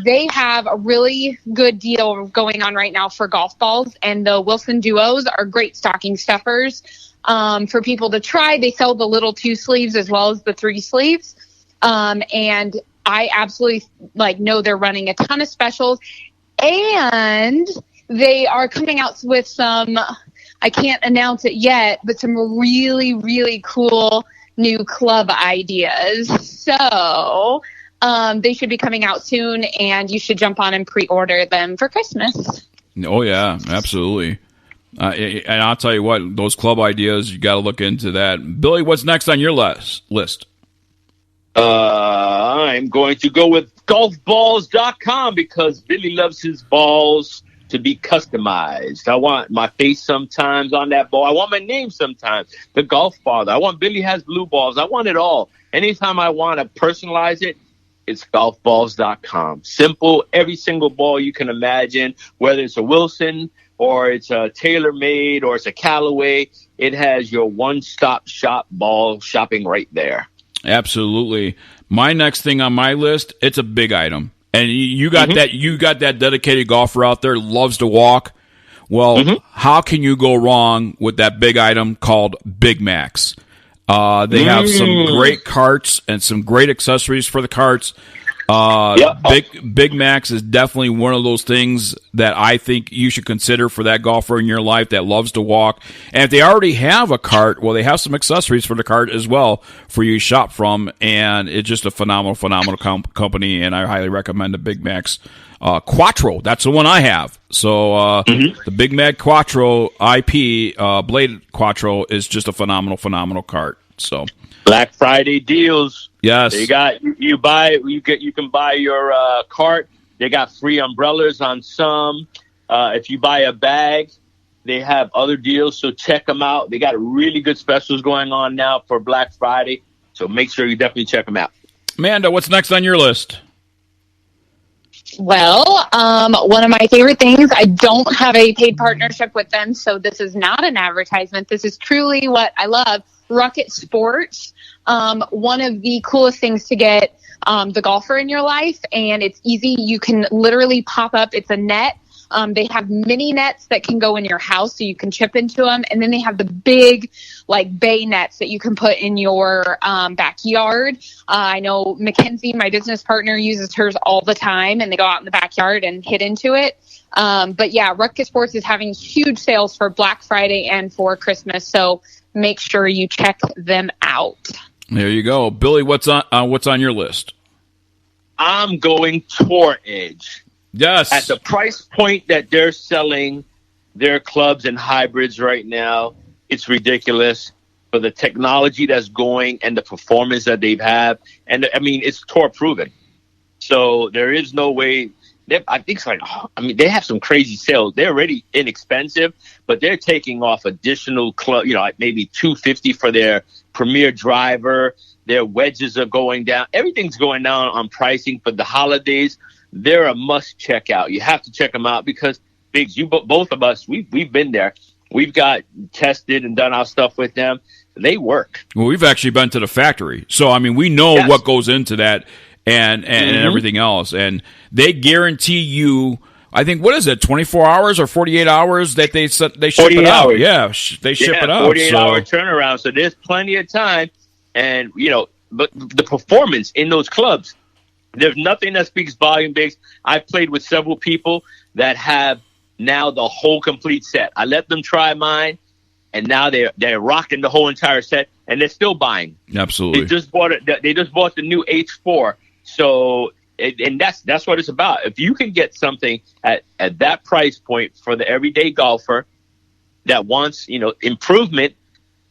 They have a really good deal going on right now for golf balls, and the Wilson Duos are great stocking stuffers for people to try. They sell the little 2 sleeves as well as the 3 sleeves. And I absolutely know they're running a ton of specials, and they are coming out with some, I can't announce it yet, but some really, really cool new club ideas. So they should be coming out soon, and you should jump on and pre-order them for Christmas. Oh, yeah, absolutely. And I'll tell you what, those club ideas, you got to look into that. Billy, what's next on your list? I'm going to go with golfballs.com because Billy loves his balls to be customized. I want my face sometimes on that ball. I want my name sometimes. The GolfFather. I want Billy has blue balls. I want it all. Anytime I want to personalize it, it's golfballs.com. Simple. Every single ball you can imagine, whether it's a Wilson or it's a TaylorMade or it's a Callaway, it has your one-stop shop ball shopping right there. Absolutely. My next thing on my list, it's a big item. And you got that dedicated golfer out there, loves to walk. Well, how can you go wrong with that big item called Big Macs? They have some great carts and some great accessories for the carts. Big Macs is definitely one of those things that I think you should consider for that golfer in your life that loves to walk. And if they already have a cart, well, they have some accessories for the cart as well for you to shop from. And it's just a phenomenal company, and I highly recommend the Big Macs Quattro. That's the one I have. So the Big Mac Quattro IP Blade Quattro is just a phenomenal cart. So Black Friday deals. Yes, you can buy your cart. They got free umbrellas on some. If you buy a bag, they have other deals. So check them out. They got really good specials going on now for Black Friday. So make sure you definitely check them out. Amanda, what's next on your list? Well, one of my favorite things, I don't have a paid partnership with them, so this is not an advertisement. This is truly what I love. Rocket Sports, one of the coolest things to get the golfer in your life, and it's easy. You can literally pop up. It's a net. They have mini nets that can go in your house so you can chip into them, and then they have the big bay nets that you can put in your backyard. I know Mackenzie, my business partner, uses hers all the time, and they go out in the backyard and hit into it. But yeah, Rocket Sports is having huge sales for Black Friday and for Christmas, so make sure you check them out. There you go. Billy, what's on your list? I'm going Tour Edge. Yes. At the price point that they're selling their clubs and hybrids right now, it's ridiculous for the technology that's going and the performance that they've had. And I mean, it's tour proven. So there is no way. I think it's like, they have some crazy sales. They're already inexpensive, but they're taking off additional club, like maybe $250 for their premier driver. Their wedges are going down. Everything's going down on pricing for the holidays. They're a must check out. You have to check them out because Biggs, both of us, we've been there. We've got tested and done our stuff with them. They work. Well, we've actually been to the factory. So, I mean, we know what goes into that and everything else. And they guarantee you, I think, what is it, 24 hours or 48 hours that they ship it out? Yeah, they ship it out. 48-hour turnaround. So there's plenty of time. And, but the performance in those clubs, there's nothing that speaks volume, Biggs. I've played with several people that have now the whole complete set. I let them try mine, and now they're rocking the whole entire set, and they're still buying. Absolutely. They just bought the new H4. So, and that's what it's about. If you can get something at that price point for the everyday golfer that wants, improvement,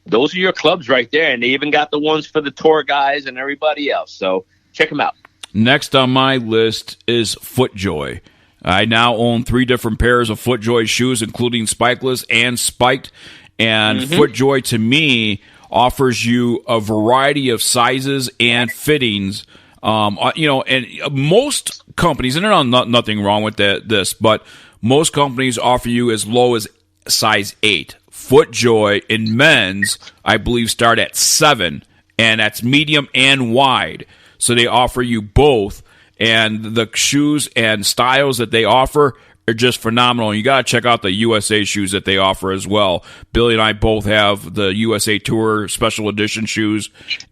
those are your clubs right there. And they even got the ones for the tour guys and everybody else. So check them out. Next on my list is FootJoy. I now own 3 different pairs of FootJoy shoes, including spikeless and spiked. And FootJoy, to me, offers you a variety of sizes and fittings. And most companies, and there's nothing wrong with this, but most companies offer you as low as size 8. FootJoy in men's, I believe, start at 7, and that's medium and wide. So they offer you both. And the shoes and styles that they offer are just phenomenal. You got to check out the USA shoes that they offer as well. Billy and I both have the USA Tour Special Edition shoes,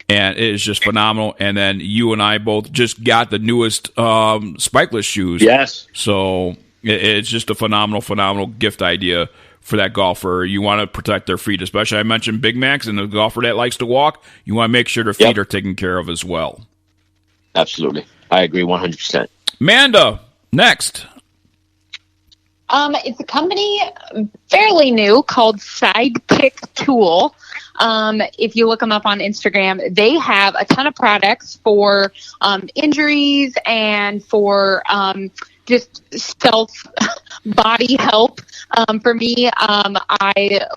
and it is just phenomenal. And then you and I both just got the newest spikeless shoes. Yes. So it's just a phenomenal gift idea for that golfer. You want to protect their feet, especially I mentioned Big Macs and the golfer that likes to walk. You want to make sure their feet are taken care of as well. Absolutely. I agree 100%. Amanda, next. It's a company fairly new called Sidekick Tool. If you look them up on Instagram, they have a ton of products for injuries and for just self body help. For me, I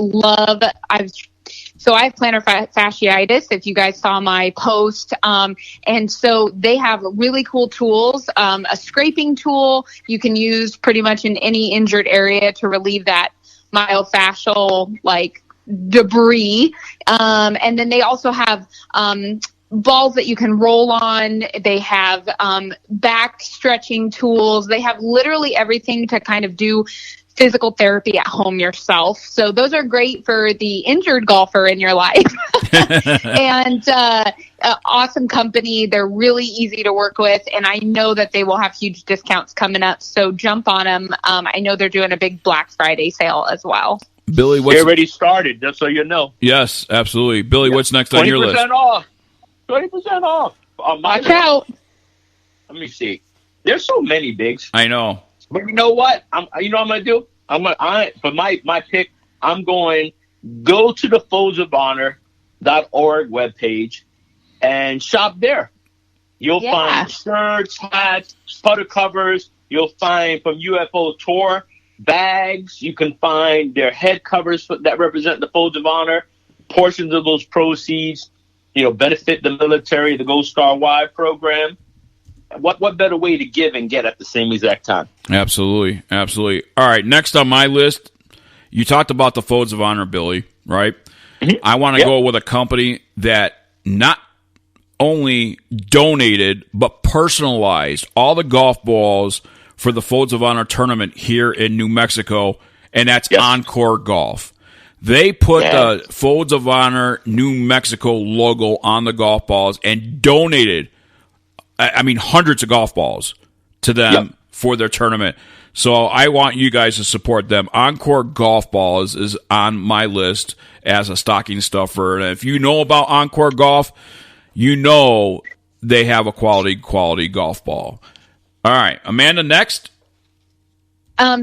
have plantar fasciitis, if you guys saw my post. And so they have really cool tools, a scraping tool you can use pretty much in any injured area to relieve that myofascial, debris. And then they also have balls that you can roll on. They have back stretching tools. They have literally everything to kind of do physical therapy at home yourself. So those are great for the injured golfer in your life. And awesome company. They're really easy to work with, and I know that they will have huge discounts coming up. So jump on them. I know they're doing a big Black Friday sale as well. Billy, they already started, just so you know. Yes, absolutely. Billy, what's next on your list? 20% off. 20% off. Watch out. Let me see. There's so many, Biggs. I know. But you know what? I'm going to do? For my pick, I'm going go to the foldsofhonor.org webpage and shop there. You'll find shirts, hats, putter covers. You'll find from UFO Tour bags. You can find their head covers that represent the Folds of Honor. Portions of those proceeds, benefit the military, the Gold Star Y program. What better way to give and get at the same exact time? Absolutely. All right, next on my list, you talked about the Folds of Honor, Billy, right? Mm-hmm. I want to go with a company that not only donated, but personalized all the golf balls for the Folds of Honor tournament here in New Mexico, and that's Encore Golf. They put the Folds of Honor New Mexico logo on the golf balls and donated hundreds of golf balls to them for their tournament. So I want you guys to support them. Encore Golf Balls is on my list as a stocking stuffer. And if you know about Encore Golf, you know they have a quality golf ball. All right, Amanda, next.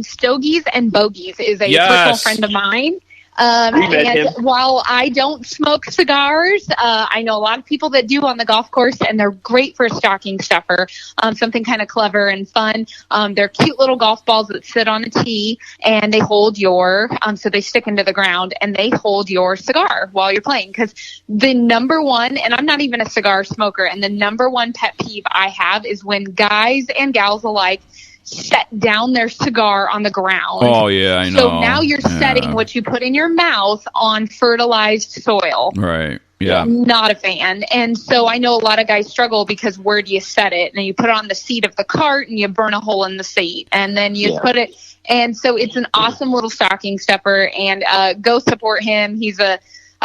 Stogies and Bogies is a Yes. personal friend of mine. And while I don't smoke cigars, I know a lot of people that do on the golf course, and they're great for a stocking stuffer, something kind of clever and fun. They're cute little golf balls that sit on a tee, and they hold your, so they stick into the ground, and they hold your cigar while you're playing. Because the number one, and I'm not even a cigar smoker, and the number one pet peeve I have is when guys and gals alike set down their cigar on the ground. Oh, yeah, I know. So now you're setting what you put in your mouth on fertilized soil. Right. Yeah. Not a fan. And so I know a lot of guys struggle because where do you set it? And you put it on the seat of the cart and you burn a hole in the seat. And then you put it. And so it's an awesome little stocking stuffer. And go support him. He's a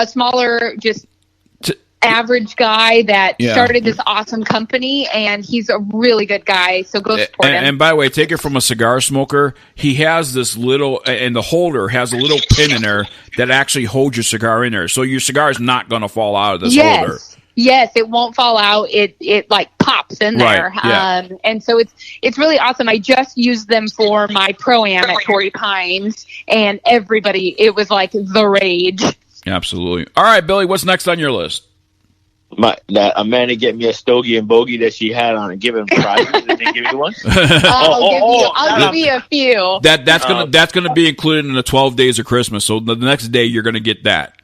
smaller, just average guy that started this awesome company, and he's a really good guy, so go support him. And by the way, take it from a cigar smoker, he has this little, and the holder has a little pin in there that actually holds your cigar in there, so your cigar is not going to fall out of this holder. Yes, it won't fall out. It like pops in there. Right, yeah. And so it's really awesome. I just used them for my Pro-Am at Torrey Pines, and everybody, it was like the rage. Absolutely. All right, Billy, what's next on your list? That Amanda get me a stogie and bogey that she had on a given prize. Did they give me one? I'll give you a few. That's gonna be included in the 12 days of Christmas. So the next day you're gonna get that.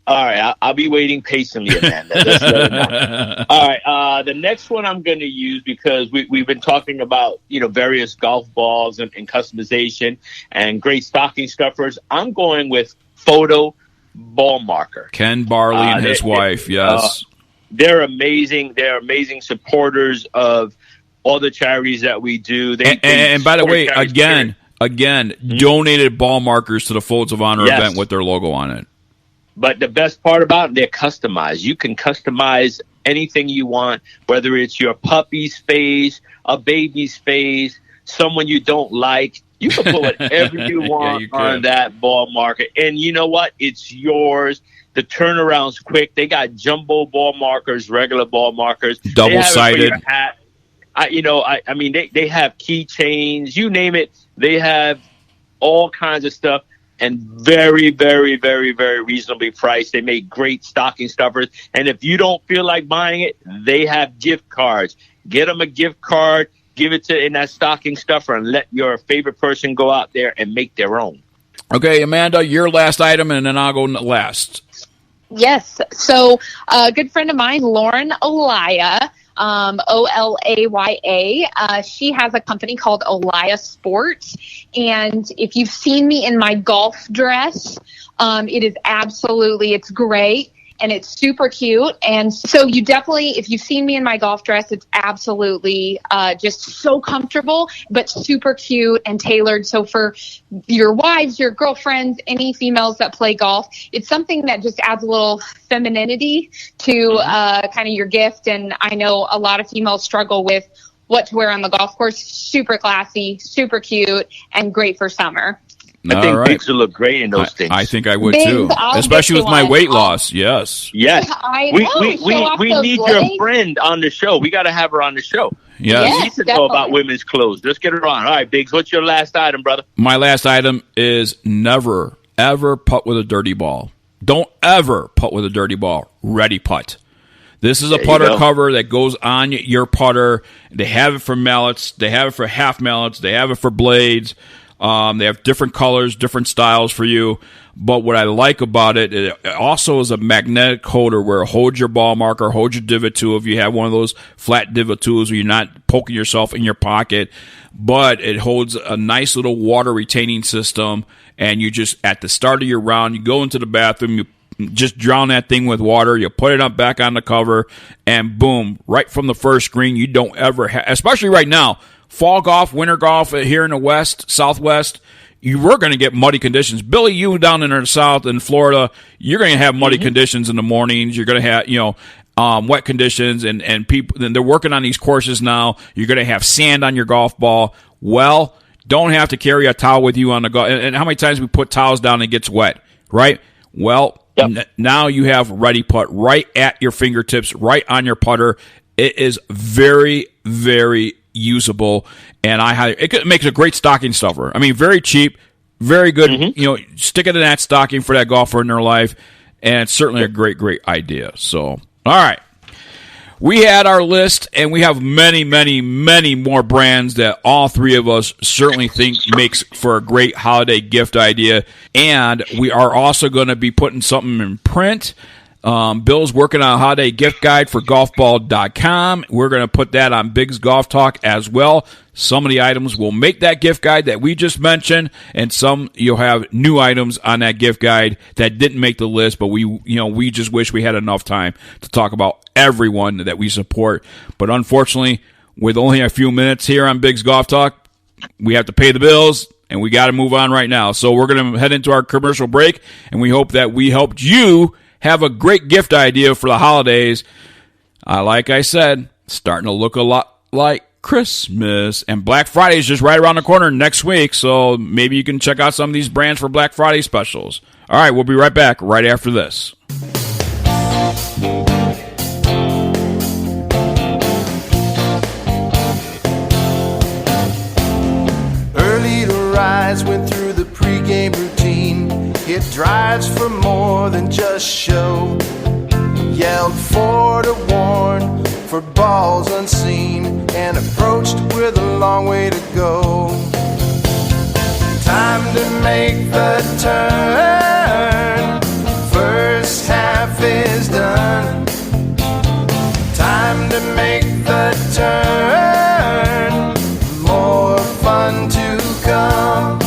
All right, I'll be waiting patiently, Amanda. All right, the next one I'm going to use, because we've been talking about various golf balls and customization and great stocking stuffers. I'm going with Photo Ball Marker. Ken Barley and his wife, yes. They're amazing. They're amazing supporters of all the charities that we do. And by the way, again, donated ball markers to the Folds of Honor event with their logo on it. But the best part about it, they're customized. You can customize anything you want, whether it's your puppy's face, a baby's face, someone you don't like. You can put whatever you want on that ball marker. And you know what? It's yours. The turnaround's quick. They got jumbo ball markers, regular ball markers. Double-sided. I mean, they have keychains. You name it. They have all kinds of stuff. And very, very, very, very reasonably priced. They make great stocking stuffers. And if you don't feel like buying it, they have gift cards. Get them a gift card. Give it in that stocking stuffer and let your favorite person go out there and make their own. Okay, Amanda, your last item, and then I'll go last. Yes. So a good friend of mine, Lauren Olaya, Olaya, she has a company called Olaya Sports. And if you've seen me in my golf dress, it is it's great. And it's super cute. And so you definitely, if you've seen me in my golf dress, it's absolutely just so comfortable, but super cute and tailored. So for your wives, your girlfriends, any females that play golf, it's something that just adds a little femininity to kind of your gift. And I know a lot of females struggle with what to wear on the golf course. Super classy, super cute, and great for summer. I think Biggs will look great in those things. I think I would too, especially with my weight loss. Yes. I know. We need your friend on the show. We got to have her on the show. Yes. She needs to know about women's clothes. Let's get her on. All right, Biggs, what's your last item, brother? My last item is never, ever putt with a dirty ball. Don't ever putt with a dirty ball. Ready Putt. This is a putter cover that goes on your putter. They have it for mallets. They have it for half mallets. They have it for blades. They have different colors, different styles for you. But what I like about it also is a magnetic holder where it holds your ball marker, holds your divot tool if you have one of those flat divot tools where you're not poking yourself in your pocket. But it holds a nice little water retaining system. And you just, at the start of your round, you go into the bathroom, you just drown that thing with water, you put it up back on the cover, and boom, right from the first screen, you don't ever especially right now, fall golf, winter golf here in the west, southwest, you were going to get muddy conditions. Billy, you down in the south in Florida, you're going to have muddy conditions in the mornings. You're going to have, wet conditions, and people, and they're working on these courses now. You're going to have sand on your golf ball. Well, don't have to carry a towel with you on the golf. And how many times we put towels down and it gets wet, right? Well, Now you have Ready Putt right at your fingertips, right on your putter. It is very, very usable, and it makes a great stocking stuffer. I mean, very cheap, very good. You know, stick it in that stocking for that golfer in their life, and it's certainly a great, great idea. So, all right. We had our list, and we have many, many, many more brands that all three of us certainly think makes for a great holiday gift idea. And we are also going to be putting something in print. Bill's working on a holiday gift guide for golfball.com. We're going to put that on Bigg's Golf Talk as well. Some of the items will make that gift guide that we just mentioned, and some you'll have new items on that gift guide that didn't make the list, but we just wish we had enough time to talk about everyone that we support. But unfortunately, with only a few minutes here on Bigg's Golf Talk, we have to pay the bills, and we got to move on right now. So we're going to head into our commercial break, and we hope that we helped you have a great gift idea for the holidays. Like I said, starting to look a lot like Christmas, and Black Friday is just right around the corner next week, so maybe you can check out some of these brands for Black Friday specials. All right, we'll be right back right after this. Early to rise, went through the pregame routine. It drives for more than just show. Yelled for to warn for balls unseen, and approached with a long way to go. Time to make the turn. First half is done. Time to make the turn. More fun to come.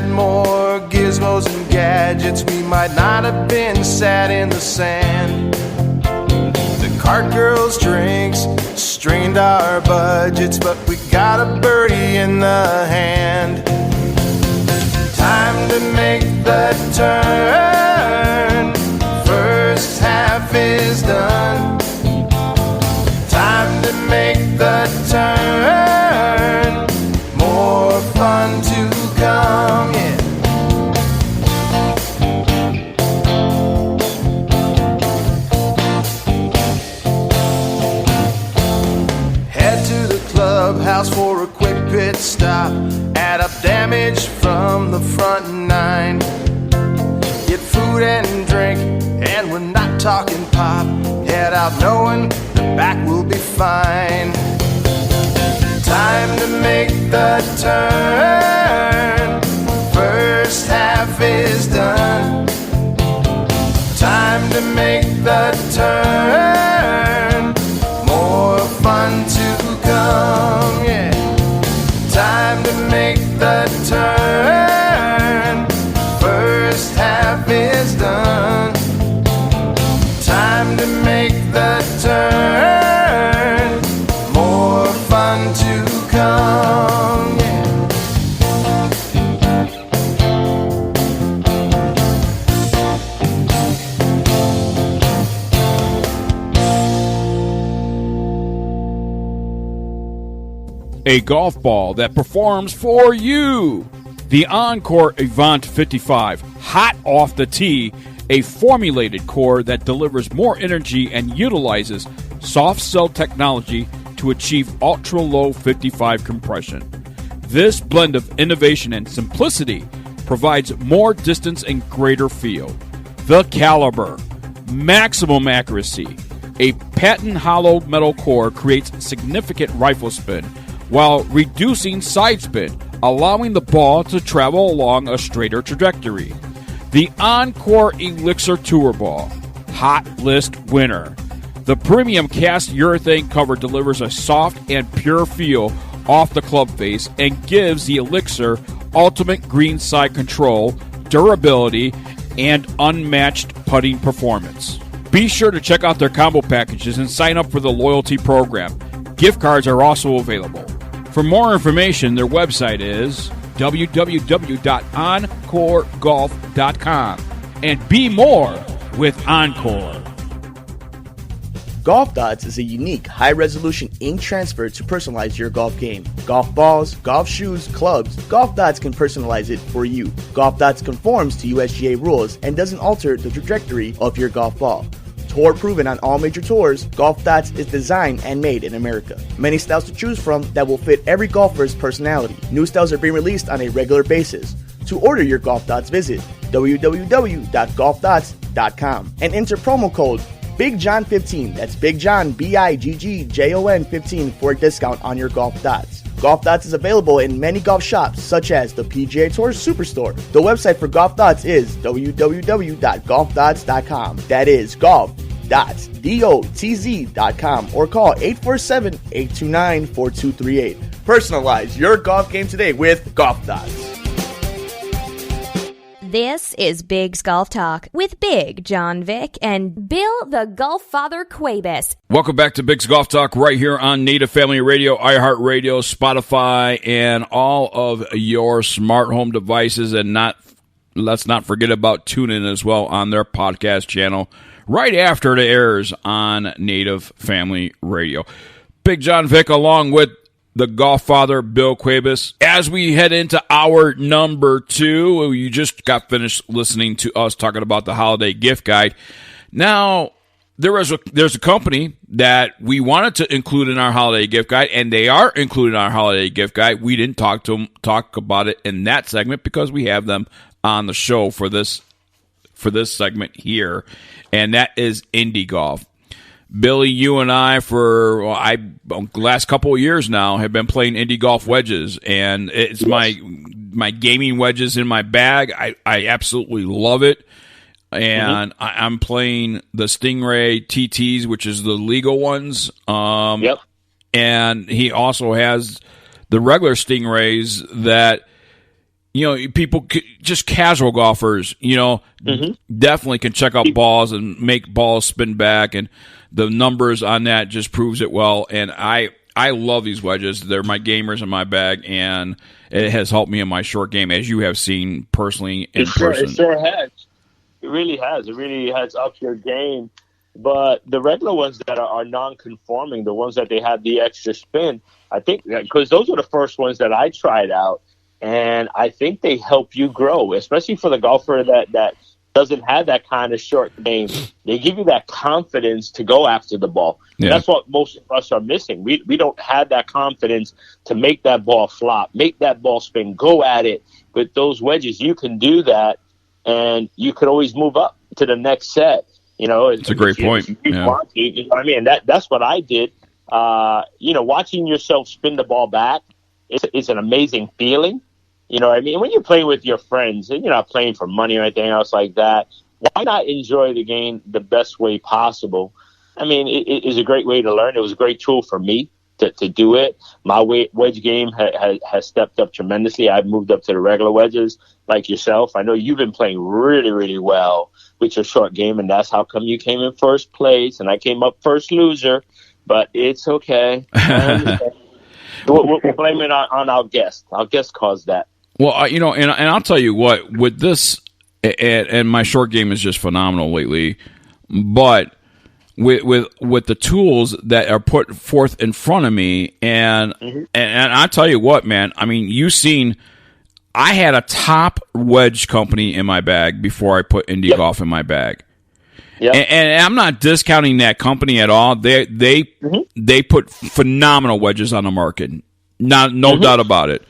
More gizmos and gadgets, we might not have been sat in the sand. The cart girls' drinks strained our budgets, but we got a birdie in the hand. Time to make the turn. First half is done. Time to make the turn. More fun to come, yeah. Head to the clubhouse for a quick pit stop. Add up damage from the front nine. Get food and drink, and we're not talking pop. Head out knowing the back will be fine. Time to make the turn. First half is done. Time to make the turn. More fun to come, yeah. Time to make the turn. First half is done. Time to make the turn. More fun to come, yeah. A golf ball that performs for you. The Encore Avant 55, hot off the tee, a formulated core that delivers more energy and utilizes soft cell technology to achieve ultra-low 55 compression. This blend of innovation and simplicity provides more distance and greater feel. The caliber, maximum accuracy. A patent hollow metal core creates significant rifle spin while reducing side spin, allowing the ball to travel along a straighter trajectory. The Encore Elixir Tour Ball, hot list winner. The premium cast urethane cover delivers a soft and pure feel off the club face and gives the Elixir ultimate greenside control, durability, and unmatched putting performance. Be sure to check out their combo packages and sign up for the loyalty program. Gift cards are also available. For more information, their website is www.encoregolf.com. And be more with Encore. Golf Dots is a unique, high-resolution ink transfer to personalize your golf game. Golf balls, golf shoes, clubs, Golf Dots can personalize it for you. Golf Dots conforms to USGA rules and doesn't alter the trajectory of your golf ball. Tour proven on all major tours, Golf Dots is designed and made in America. Many styles to choose from that will fit every golfer's personality. New styles are being released on a regular basis. To order your Golf Dots, visit www.golfdots.com and enter promo code BiggJohn15. That's Big John, BiGGJON 15 for a discount on your Golf Dots. Golf Dots is available in many golf shops, such as the PGA Tour Superstore. The website for Golf Dots is www.golfdots.com. That is golf.dots.com, or call 847-829-4238. Personalize your golf game today with Golf Dots. This is Bigg's Golf Talk with Bigg, John Vick, and Bill the GolfFather Cuebas. Welcome back to Bigg's Golf Talk right here on Native Family Radio, iHeartRadio, Spotify, and all of your smart home devices. And let's not forget about TuneIn as well on their podcast channel right after it airs on Native Family Radio. Big John Vick along with the GolfFather, Bill Cuebas. As we head into hour number 2, you just got finished listening to us talking about the holiday gift guide. Now, there's a company that we wanted to include in our holiday gift guide, and they are included in our holiday gift guide. We didn't talk about it in that segment because we have them on the show for this segment here, and that is Indi Golf. Billy, you and I, for the last couple of years now, have been playing Indi Golf wedges, and it's my gaming wedges in my bag. I absolutely love it, and I'm playing the Stingray TTs, which is the legal ones. And he also has the regular Stingrays that, people, just casual golfers, definitely can check out balls and make balls spin back, and the numbers on that just proves it well. And I love these wedges. They're my gamers in my bag, and it has helped me in my short game, as you have seen personally in person. It sure has. It really has. It really has upped your game. But the regular ones that are non-conforming, the ones that they have the extra spin, I think, because those were the first ones that I tried out, and I think they help you grow, especially for the golfer that doesn't have that kind of short game. They give you that confidence to go after the ball. Yeah. That's what most of us are missing. We don't have that confidence to make that ball flop, make that ball spin, go at it. With those wedges, you can do that, and you can always move up to the next set. It's a great point. That's what I did. Watching yourself spin the ball back, it's an amazing feeling. You know what I mean? When you're playing with your friends and you're not playing for money or anything else like that, why not enjoy the game the best way possible? I mean, it is a great way to learn. It was a great tool for me to do it. My wedge game has stepped up tremendously. I've moved up to the regular wedges like yourself. I know you've been playing really, really well with your short game, and that's how come you came in first place, and I came up first loser, but it's okay. We'll blame it on our guest. Our guest caused that. Well, and I'll tell you what, with this, and my short game is just phenomenal lately, but with the tools that are put forth in front of me, and I'll tell you what, man, I mean, I had a top wedge company in my bag before I put Indi Golf in my bag. Yep. And I'm not discounting that company at all. They put phenomenal wedges on the market, no doubt about it.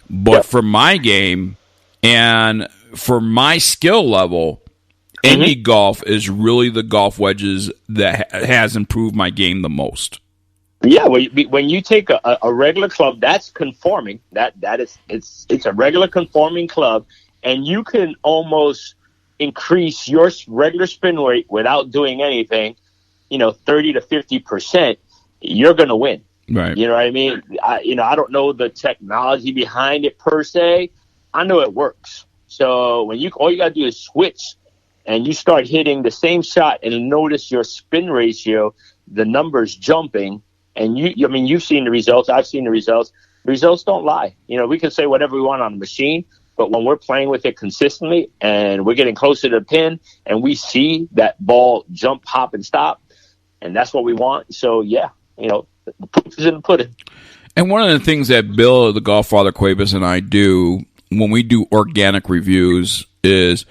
But for my game and for my skill level, Indi Golf is really the golf wedges that has improved my game the most. Yeah, when you take a regular club that's conforming, it's a regular conforming club, and you can almost increase your regular spin rate without doing anything, 30 to 50%, you're going to win. Right. You know what I mean? I don't know the technology behind it per se. I know it works. So when all you got to do is switch and you start hitting the same shot and notice your spin ratio, the numbers jumping, and you've seen the results. I've seen the results. Results don't lie. We can say whatever we want on the machine, but when we're playing with it consistently and we're getting closer to the pin and we see that ball jump, hop, and stop, And that's what we want. So, yeah, the proof is in the pudding. And one of the things that Bill, the GolfFather Cuebas, and I do when we do organic reviews is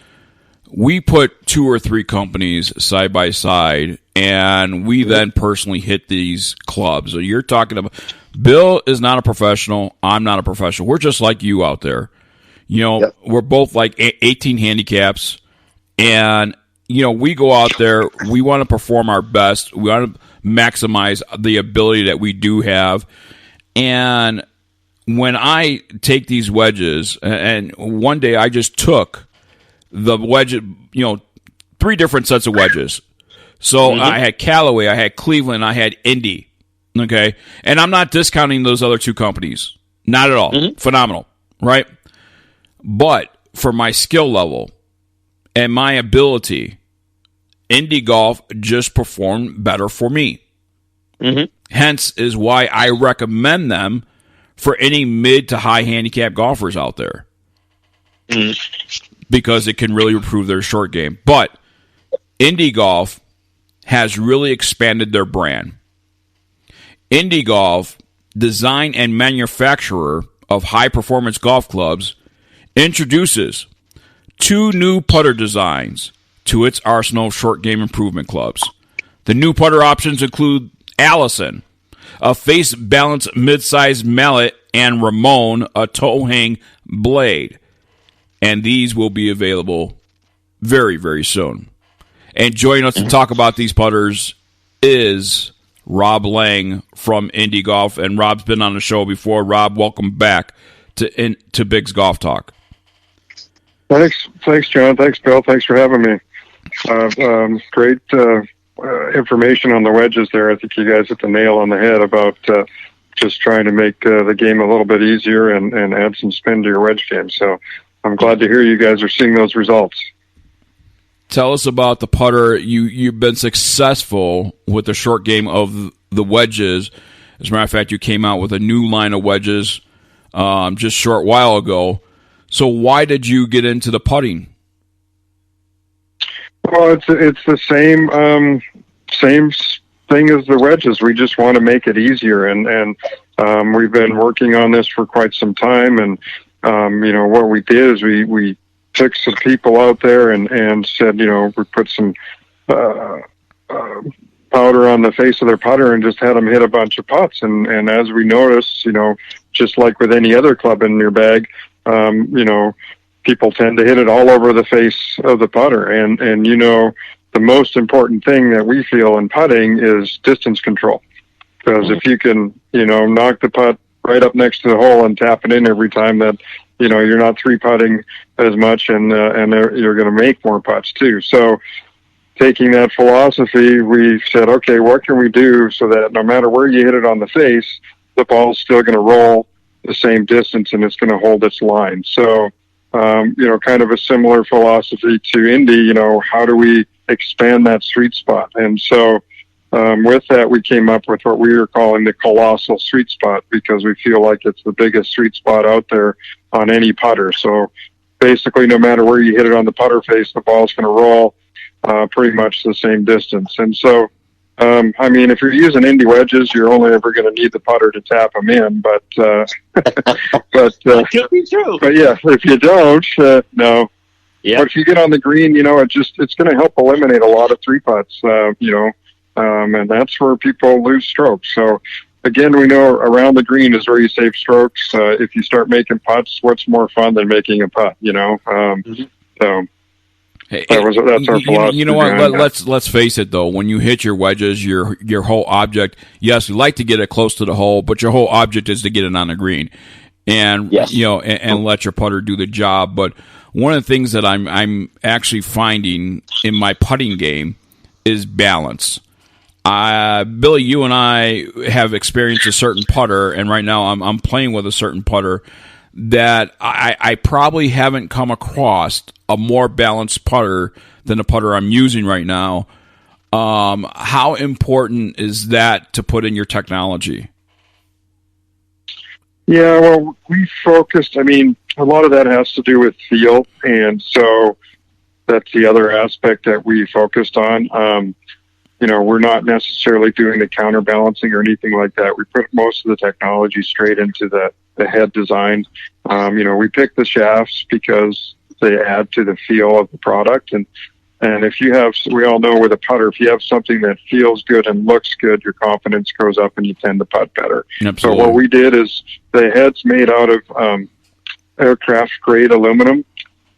we put 2 or 3 companies side by side, and we then personally hit these clubs. So you're talking about Bill is not a professional. I'm not a professional. We're just like you out there. We're both like 18 handicaps, and we go out there. We want to perform our best. We want to maximize the ability that we do have. And when I take these wedges, and one day I just took the wedge, 3 different sets of wedges. So I had Callaway, I had Cleveland, I had Indi. Okay, and I'm not discounting those other 2 companies, not at all. Phenomenal, right? But for my skill level and my ability, Indi Golf just performed better for me. Hence is why I recommend them for any mid to high handicap golfers out there. Because it can really improve their short game. But Indi Golf has really expanded their brand. Indi Golf, design and manufacturer of high-performance golf clubs, introduces 2 new putter designs to its arsenal of short game improvement clubs. The new putter options include Allison, a face-balanced mid-sized mallet, and Ramon, a toe-hang blade. And these will be available very, very soon. And joining us to talk about these putters is Rob Lang from Indi Golf. And Rob's been on the show before. Rob, welcome back to Bigg's Golf Talk. Thanks, John. Thanks, Bill. Thanks for having me. Great information on the wedges there. I think you guys hit the nail on the head about just trying to make the game a little bit easier and add some spin to your wedge game. So I'm glad to hear you guys are seeing those results. Tell us about the putter. You've been successful with the short game of the wedges. As a matter of fact, you came out with a new line of wedges just a short while ago. So why did you get into the putting? Well, it's the same thing as the wedges. We just want to make it easier, and we've been working on this for quite some time. And what we did is we took some people out there and said, we put some powder on the face of their putter and just had them hit a bunch of putts. And as we noticed, just like with any other club in your bag, people tend to hit it all over the face of the putter. And the most important thing that we feel in putting is distance control. Because if you can, knock the putt right up next to the hole and tap it in every time, that, you're not 3-putting as much, and you're going to make more putts too. So taking that philosophy, we said, okay, what can we do so that no matter where you hit it on the face, the ball's still going to roll the same distance and it's going to hold its line. So, kind of a similar philosophy to Indi, how do we expand that sweet spot? And so with that, we came up with what we were calling the colossal sweet spot, because we feel like it's the biggest sweet spot out there on any putter. So basically, no matter where you hit it on the putter face, the ball's going to roll pretty much the same distance. And so, if you're using Indi wedges, you're only ever going to need the putter to tap them in. But could be true. But yeah, if you don't, no. Yeah. But if you get on the green, it's going to help eliminate a lot of 3-putts. And that's where people lose strokes. So again, we know around the green is where you save strokes. If you start making putts, what's more fun than making a putt? So. Hey, that's our philosophy. You know what? Let's face it, though. When you hit your wedges, your whole object, yes, you like to get it close to the hole, but your whole object is to get it on the green, and and let your putter do the job. But one of the things that I'm actually finding in my putting game is balance. Billy, you and I have experienced a certain putter, and right now I'm playing with a certain putter that I probably haven't come across a more balanced putter than the putter I'm using right now. How important is that to put in your technology? Yeah, well, we focused, a lot of that has to do with feel, and so that's the other aspect that we focused on. we're not necessarily doing the counterbalancing or anything like that. We put most of the technology straight into the head design. We pick the shafts because they add to the feel of the product. And if you have, we all know with a putter, if you have something that feels good and looks good, your confidence goes up and you tend to putt better. Absolutely. So what we did is the head's made out of aircraft grade aluminum,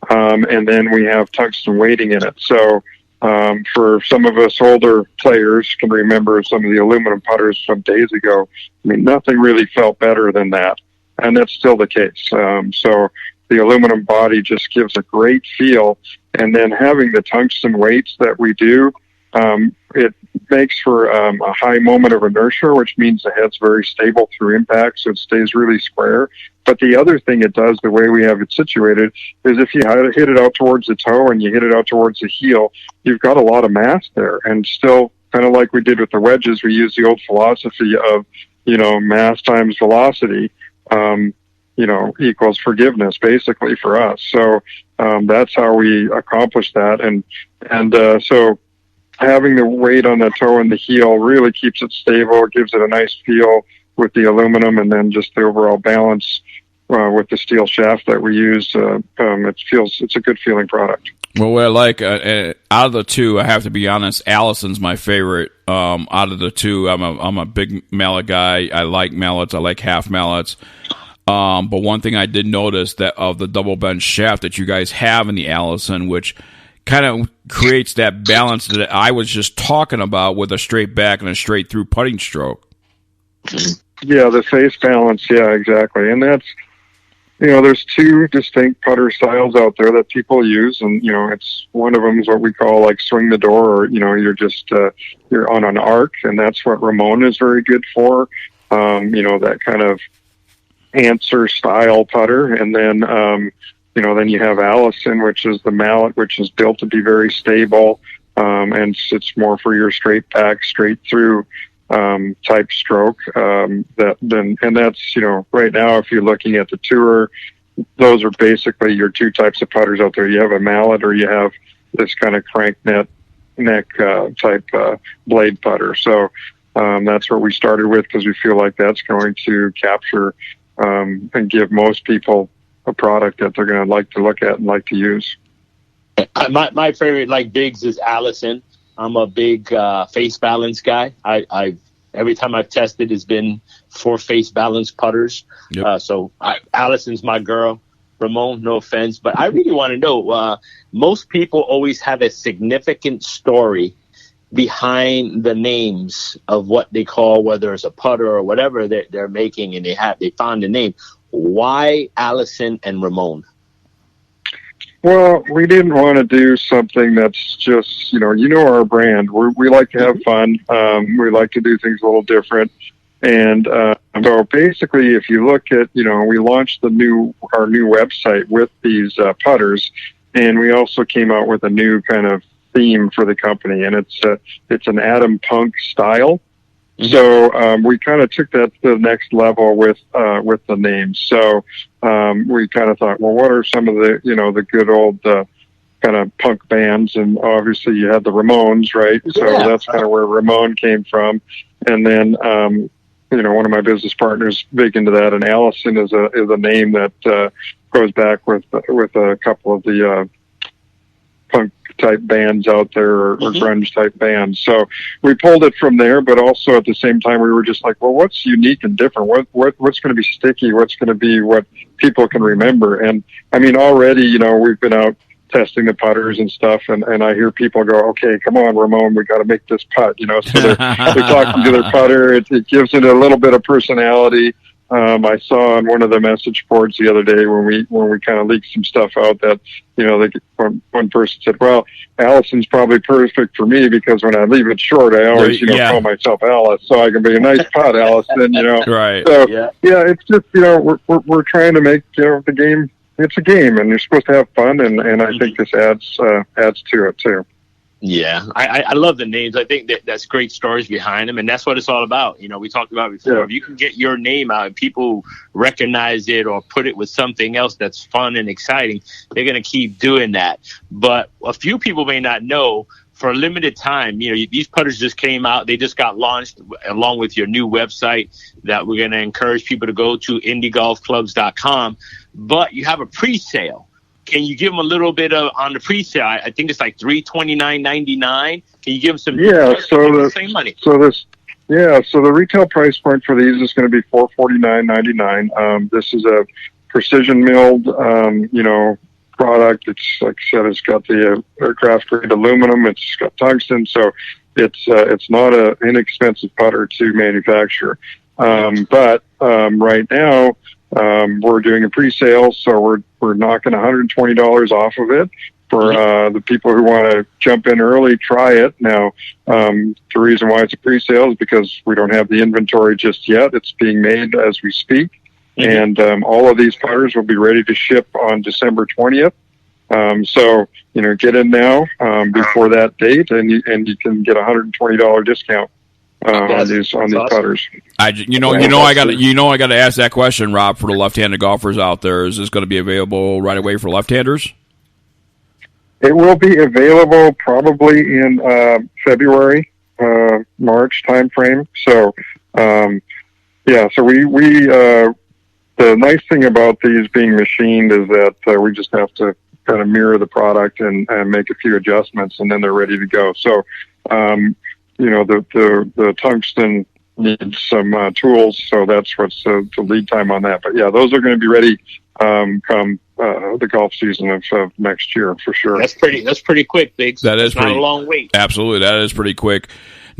and then we have tungsten weighting in it. So for some of us older players can remember some of the aluminum putters from days ago. I mean, nothing really felt better than that. And that's still the case. So the aluminum body just gives a great feel. And then having the tungsten weights that we do, it makes for a high moment of inertia, which means the head's very stable through impact, so it stays really square. But the other thing it does, the way we have it situated, is if you hit it out towards the toe and you hit it out towards the heel, you've got a lot of mass there. And still, kind of like we did with the wedges, we use the old philosophy of, mass times velocity, equals forgiveness, basically, for us. So that's how we accomplish that. And so having the weight on the toe and the heel really keeps it stable. It gives it a nice feel with the aluminum, and then just the overall balance with the steel shaft that we use. It's a good feeling product. Well, what I like out of the two, I have to be honest, Allison's my favorite. Out of the two, I'm a big mallet guy. I like mallets. I like half mallets. But one thing I did notice that of the double bend shaft that you guys have in the Allison, which kind of creates that balance that I was just talking about with a straight back and a straight through putting stroke. Yeah, the face balance. Yeah, exactly. And that's, there's two distinct putter styles out there that people use. And, it's one of them is what we call like swing the door, or, you're just, you're on an arc, and that's what Ramon is very good for. That kind of answer style putter. And then, then you have Allison, which is the mallet, which is built to be very stable. And it's more for your straight back, straight through, type stroke. And that's, right now, if you're looking at the tour, those are basically your two types of putters out there. You have a mallet, or you have this kind of crank neck type, blade putter. So, that's what we started with, because we feel like that's going to capture, and give most people a product that they're going to like to look at and like to use. My favorite, like BiGGs, is Allison. I'm a big face balance guy. Every time I've tested, it's been for face balance putters. Yep. Allison's my girl. Ramon, no offense, but I really want to know. Most people always have a significant story behind the names of what they call, whether it's a putter or whatever they're making, and they found the name. Why Allison and Ramon? Well, we didn't want to do something that's just, our brand. We like to have fun. We like to do things a little different. And so basically, if you look at, we launched our new website with these putters, and we also came out with a new kind of theme for the company, and it's an Adam Punk style. Mm-hmm. So we kind of took that to the next level with the names. So we kind of thought, well, what are some of the the good old kind of punk bands? And obviously you had the Ramones, right? So that's kind of where Ramon came from. And then one of my business partners big into that, and Allison is a name that goes back with a couple of the punk type bands out there, or grunge type bands. So we pulled it from there, but also at the same time we were just like, well, what's unique and different? What's going to be sticky? What's going to be what people can remember? And I mean, already, we've been out testing the putters and stuff, and I hear people go, okay, come on, Ramon, we got to make this putt, so they're talking to their putter. It gives it a little bit of personality. I saw on one of the message boards the other day when we kind of leaked some stuff out that, one person said, well, Allison's probably perfect for me, because when I leave it short, I always, call myself Alice, so I can be a nice putt, Allison, Right. So, it's just, we're trying to make, the game, it's a game, and you're supposed to have fun, and I think this adds to it too. Yeah, I love the names. I think that's great stories behind them, and that's what it's all about. We talked about before. Yeah. If you can get your name out and people recognize it or put it with something else that's fun and exciting, they're going to keep doing that. But a few people may not know, for a limited time, these putters just came out. They just got launched along with your new website that we're going to encourage people to go to indigolfclubs.com. But you have a pre-sale. Can you give them a little bit on the pre-sale? I think it's like $329.99. Can you give them some? Yeah. So same money. So the retail price point for these is going to be $449.99. This is a precision milled, product. It's like I said, it's got the aircraft grade aluminum. It's got tungsten, so it's not an inexpensive putter to manufacture. But right now we're doing a pre-sale, so we're knocking $120 off of it for the people who want to jump in early, try it. Now, the reason why it's a pre-sale is because we don't have the inventory just yet. It's being made as we speak. And all of these putters will be ready to ship on December 20th. So, get in now before that date, and you can get a $120 discount on these putters. I got to ask that question, Rob, for the left-handed golfers out there. Is this going to be available right away for left-handers? It will be available probably in February, March timeframe. So, so we the nice thing about these being machined is that we just have to kind of mirror the product and make a few adjustments, and then they're ready to go. So, the tungsten needs some tools, so that's what's the lead time on that. But yeah, those are going to be ready come the golf season of next year for sure. That's pretty quick, Biggs. That is not a long wait. Absolutely, that is pretty quick.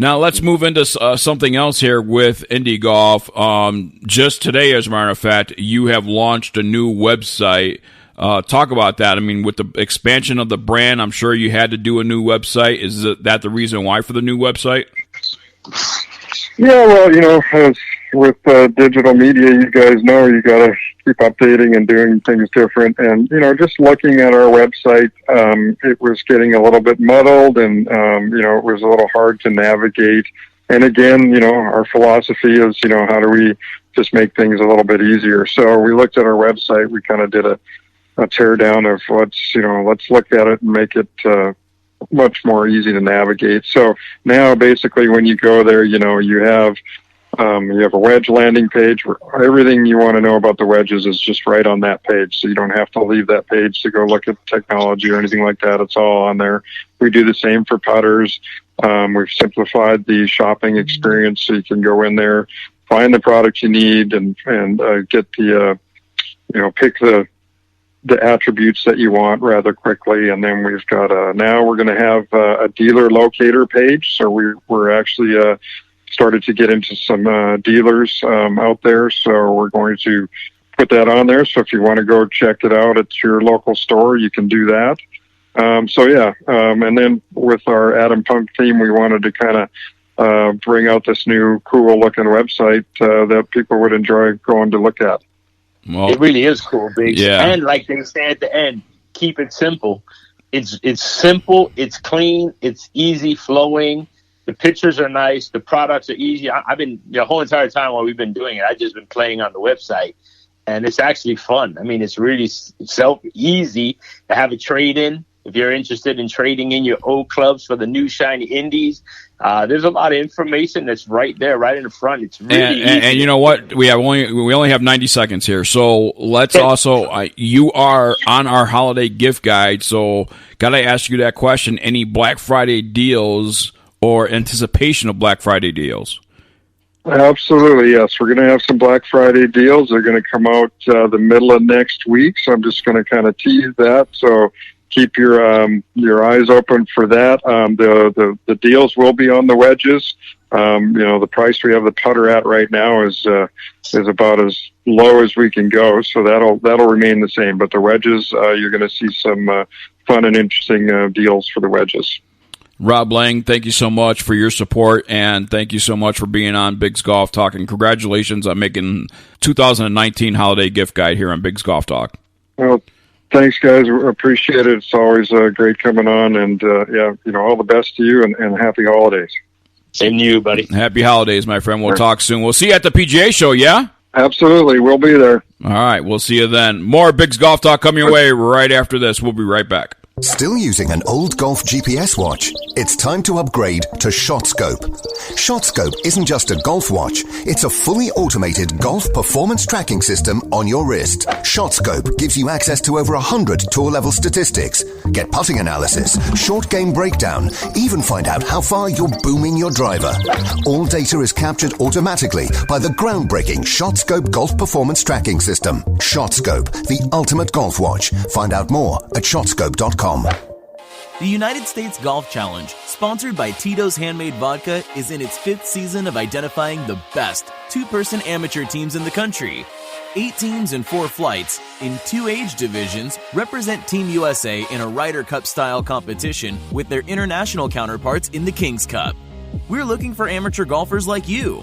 Now let's move into something else here with Indi Golf. Just today, as a matter of fact, you have launched a new website. Talk about that. I mean, with the expansion of the brand, I'm sure you had to do a new website. Is that the reason why for the new website? Yeah, well, as with digital media, you guys know you got to keep updating and doing things different. And, just looking at our website, it was getting a little bit muddled and, it was a little hard to navigate. And again, our philosophy is, how do we just make things a little bit easier? So we looked at our website. We kind of did a tear down of let's look at it and make it much more easy to navigate. So now basically when you go there, you have a wedge landing page where everything you want to know about the wedges is just right on that page. So you don't have to leave that page to go look at technology or anything like that. It's all on there. We do the same for putters. We've simplified the shopping experience so you can go in there, find the product you need and get the, pick the attributes that you want rather quickly. And then we've got now we're going to have a dealer locator page. So we're actually started to get into some dealers out there. So we're going to put that on there. So if you want to go check it out at your local store, you can do that. And then with our Adam Punk theme, we wanted to kind of bring out this new cool looking website that people would enjoy going to look at. Well, it really is cool, Biggs. Yeah. And like they say at the end, keep it simple. It's simple, it's clean, it's easy flowing. The pictures are nice, the products are easy. I've been the whole entire time while we've been doing it, I've just been playing on the website, and it's actually fun. I mean, it's really easy to have a trade-in. If you're interested in trading in your old clubs for the new shiny Indies, there's a lot of information that's right there, right in the front. It's really easy. And you know what? We only have 90 seconds here, so let's also. You are on our holiday gift guide, so gotta ask you that question: any Black Friday deals or anticipation of Black Friday deals? Absolutely, yes. We're going to have some Black Friday deals. They're going to come out the middle of next week, so I'm just going to kind of tease that. So keep your eyes open for that. The deals will be on the wedges. The price we have the putter at right now is about as low as we can go, so that'll remain the same. But the wedges, you're going to see some fun and interesting deals for the wedges. Rob Lang, thank you so much for your support, and thank you so much for being on Bigg's Golf Talk, and congratulations on making 2019 holiday gift guide here on Bigg's Golf Talk. Well, thanks, guys. Appreciate it. It's always great coming on, and all the best to you, and happy holidays. Same to you, buddy. Happy holidays, my friend. We'll talk soon. We'll see you at the PGA show, yeah? Absolutely. We'll be there. All right. We'll see you then. More Bigg's Golf Talk coming your way right after this. We'll be right back. Still using an old golf GPS watch? It's time to upgrade to ShotScope. ShotScope isn't just a golf watch, it's a fully automated golf performance tracking system on your wrist. ShotScope gives you access to over 100 tour-level statistics, get putting analysis, short game breakdown, even find out how far you're booming your driver. All data is captured automatically by the groundbreaking ShotScope golf performance tracking system. ShotScope, the ultimate golf watch. Find out more at shotscope.com. The United States Golf Challenge, sponsored by Tito's Handmade Vodka, is in its 5th season of identifying the best two-person amateur teams in the country. 8 teams and 4 flights in 2 age divisions represent Team USA in a Ryder Cup-style competition with their international counterparts in the King's Cup. We're looking for amateur golfers like you.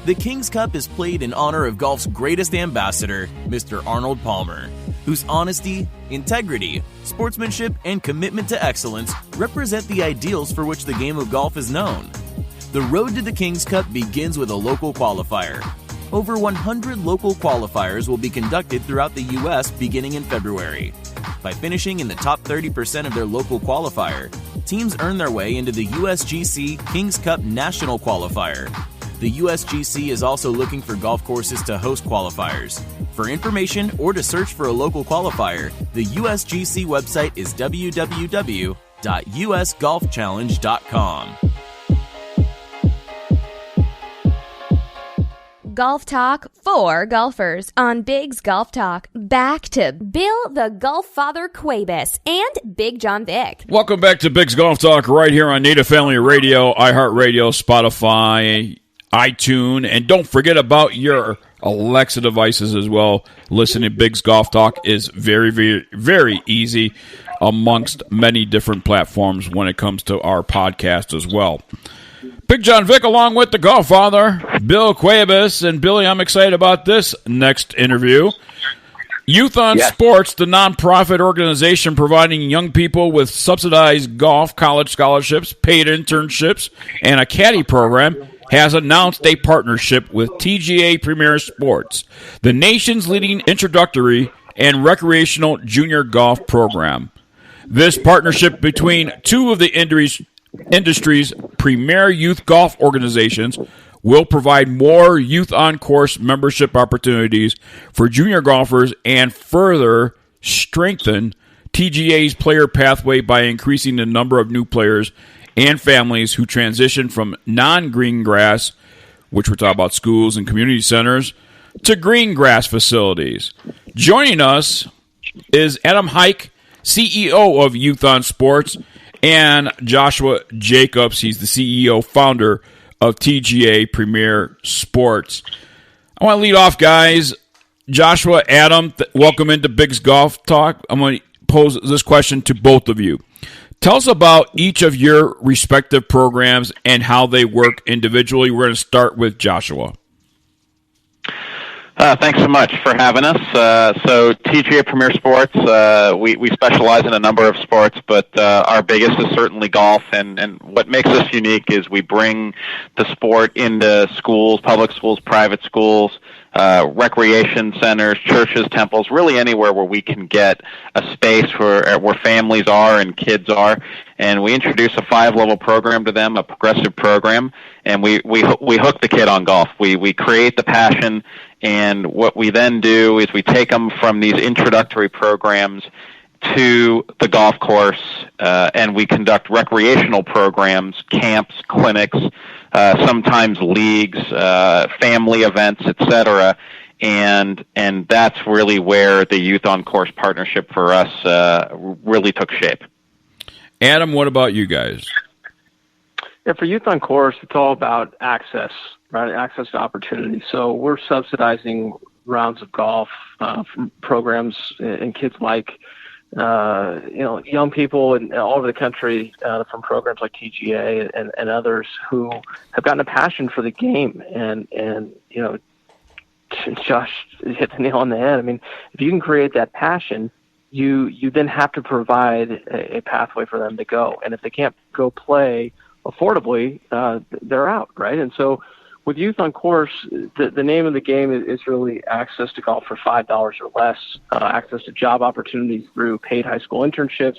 The King's Cup is played in honor of golf's greatest ambassador, Mr. Arnold Palmer, whose honesty, integrity, sportsmanship, and commitment to excellence represent the ideals for which the game of golf is known. The road to the King's Cup begins with a local qualifier. Over 100 local qualifiers will be conducted throughout the U.S. beginning in February. By finishing in the top 30% of their local qualifier, teams earn their way into the USGC King's Cup National Qualifier. The USGC is also looking for golf courses to host qualifiers. For information or to search for a local qualifier, the USGC website is www.usgolfchallenge.com. Golf Talk for golfers on Bigg's Golf Talk. Back to Bill the GolfFather Cuebas and Big John Vick. Welcome back to Bigg's Golf Talk right here on Native Family Radio, iHeartRadio, Spotify, iTunes, and don't forget about your Alexa devices as well. Listening to Bigg's Golf Talk is very, very, very easy amongst many different platforms when it comes to our podcast as well. Big John Vick along with the GolfFather, Bill Cuebas. And Billy, I'm excited about this next interview. Youth on Sports, the nonprofit organization providing young people with subsidized golf college scholarships, paid internships, and a caddy program, has announced a partnership with TGA Premier Sports, the nation's leading introductory and recreational junior golf program. This partnership between two of the industry's premier youth golf organizations will provide more youth on-course membership opportunities for junior golfers and further strengthen TGA's player pathway by increasing the number of new players and families who transition from non-green grass, which we're talking about schools and community centers, to green grass facilities. Joining us is Adam Hike, CEO of Youth on Sports, and Joshua Jacobs. He's the CEO, founder of TGA Premier Sports. I want to lead off, guys. Joshua, Adam, welcome into Bigg's Golf Talk. I'm going to pose this question to both of you. Tell us about each of your respective programs and how they work individually. We're going to start with Joshua. Thanks so much for having us. So TGA Premier Sports, we specialize in a number of sports, but our biggest is certainly golf. And what makes us unique is we bring the sport into schools, public schools, private schools, recreation centers, churches, temples, really anywhere where we can get a space where families are and kids are. And we introduce a 5-level program to them, a progressive program, and we hook the kid on golf. We create the passion, and what we then do is we take them from these introductory programs to the golf course, and we conduct recreational programs, camps, clinics, sometimes leagues, family events, etc. And that's really where the Youth on Course partnership for us really took shape. Adam, what about you guys? Yeah, for Youth on Course, it's all about access, right? Access to opportunity. So we're subsidizing rounds of golf from programs and kids like young people all over the country from programs like TGA and others who have gotten a passion for the game. And Josh hit the nail on the head. I mean, if you can create that passion, you then have to provide a pathway for them to go. And if they can't go play affordably, they're out, right? And so with Youth on Course, the name of the game is really access to golf for $5 or less, access to job opportunities through paid high school internships,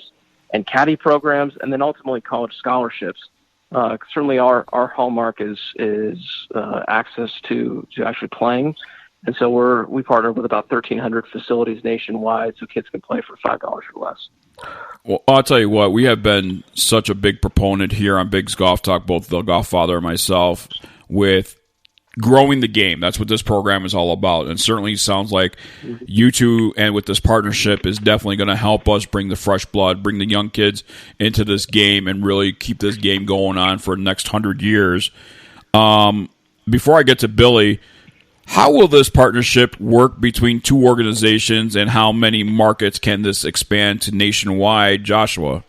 and caddy programs, and then ultimately college scholarships. Certainly our hallmark is access to actually playing. And so we partner with about 1,300 facilities nationwide so kids can play for $5 or less. Well, I'll tell you what, we have been such a big proponent here on Bigg's Golf Talk, both the GolfFather and myself, with growing the game. That's what this program is all about. And certainly sounds like you two, and with this partnership, is definitely going to help us bring the fresh blood, bring the young kids into this game, and really keep this game going on for the next 100 years. Before I get to Billy, how will this partnership work between two organizations, and how many markets can this expand to nationwide, Joshua?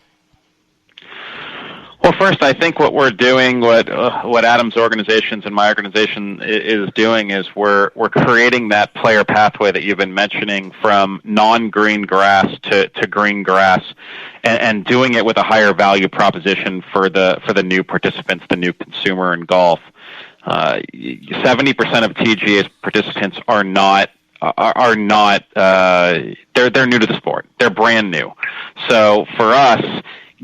Well, first, I think what we're doing, what Adam's organizations and my organization is doing, is we're creating that player pathway that you've been mentioning, from non-green grass to green grass, and doing it with a higher value proposition for the new participants, the new consumer in golf. 70% of TGA's participants are not. They're new to the sport. They're brand new. So for us,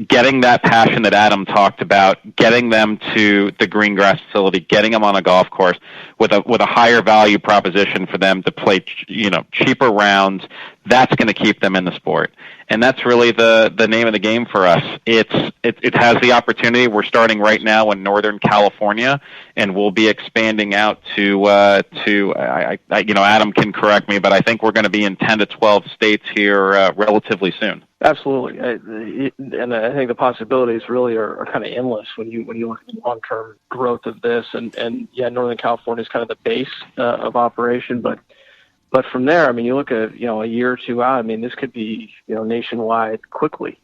getting that passion that Adam talked about, getting them to the green grass facility, getting them on a golf course with a higher value proposition for them to play, cheaper rounds, that's going to keep them in the sport. And that's really the name of the game for us. It has the opportunity. We're starting right now in Northern California, and we'll be expanding out to Adam can correct me, but I think we're going to be in 10 to 12 states here relatively soon. Absolutely, and I think the possibilities really are kind of endless when you look at the long-term growth of this. And yeah, Northern California is kind of the base of operation, but from there, I mean, you look at a year or two out. I mean, this could be nationwide quickly.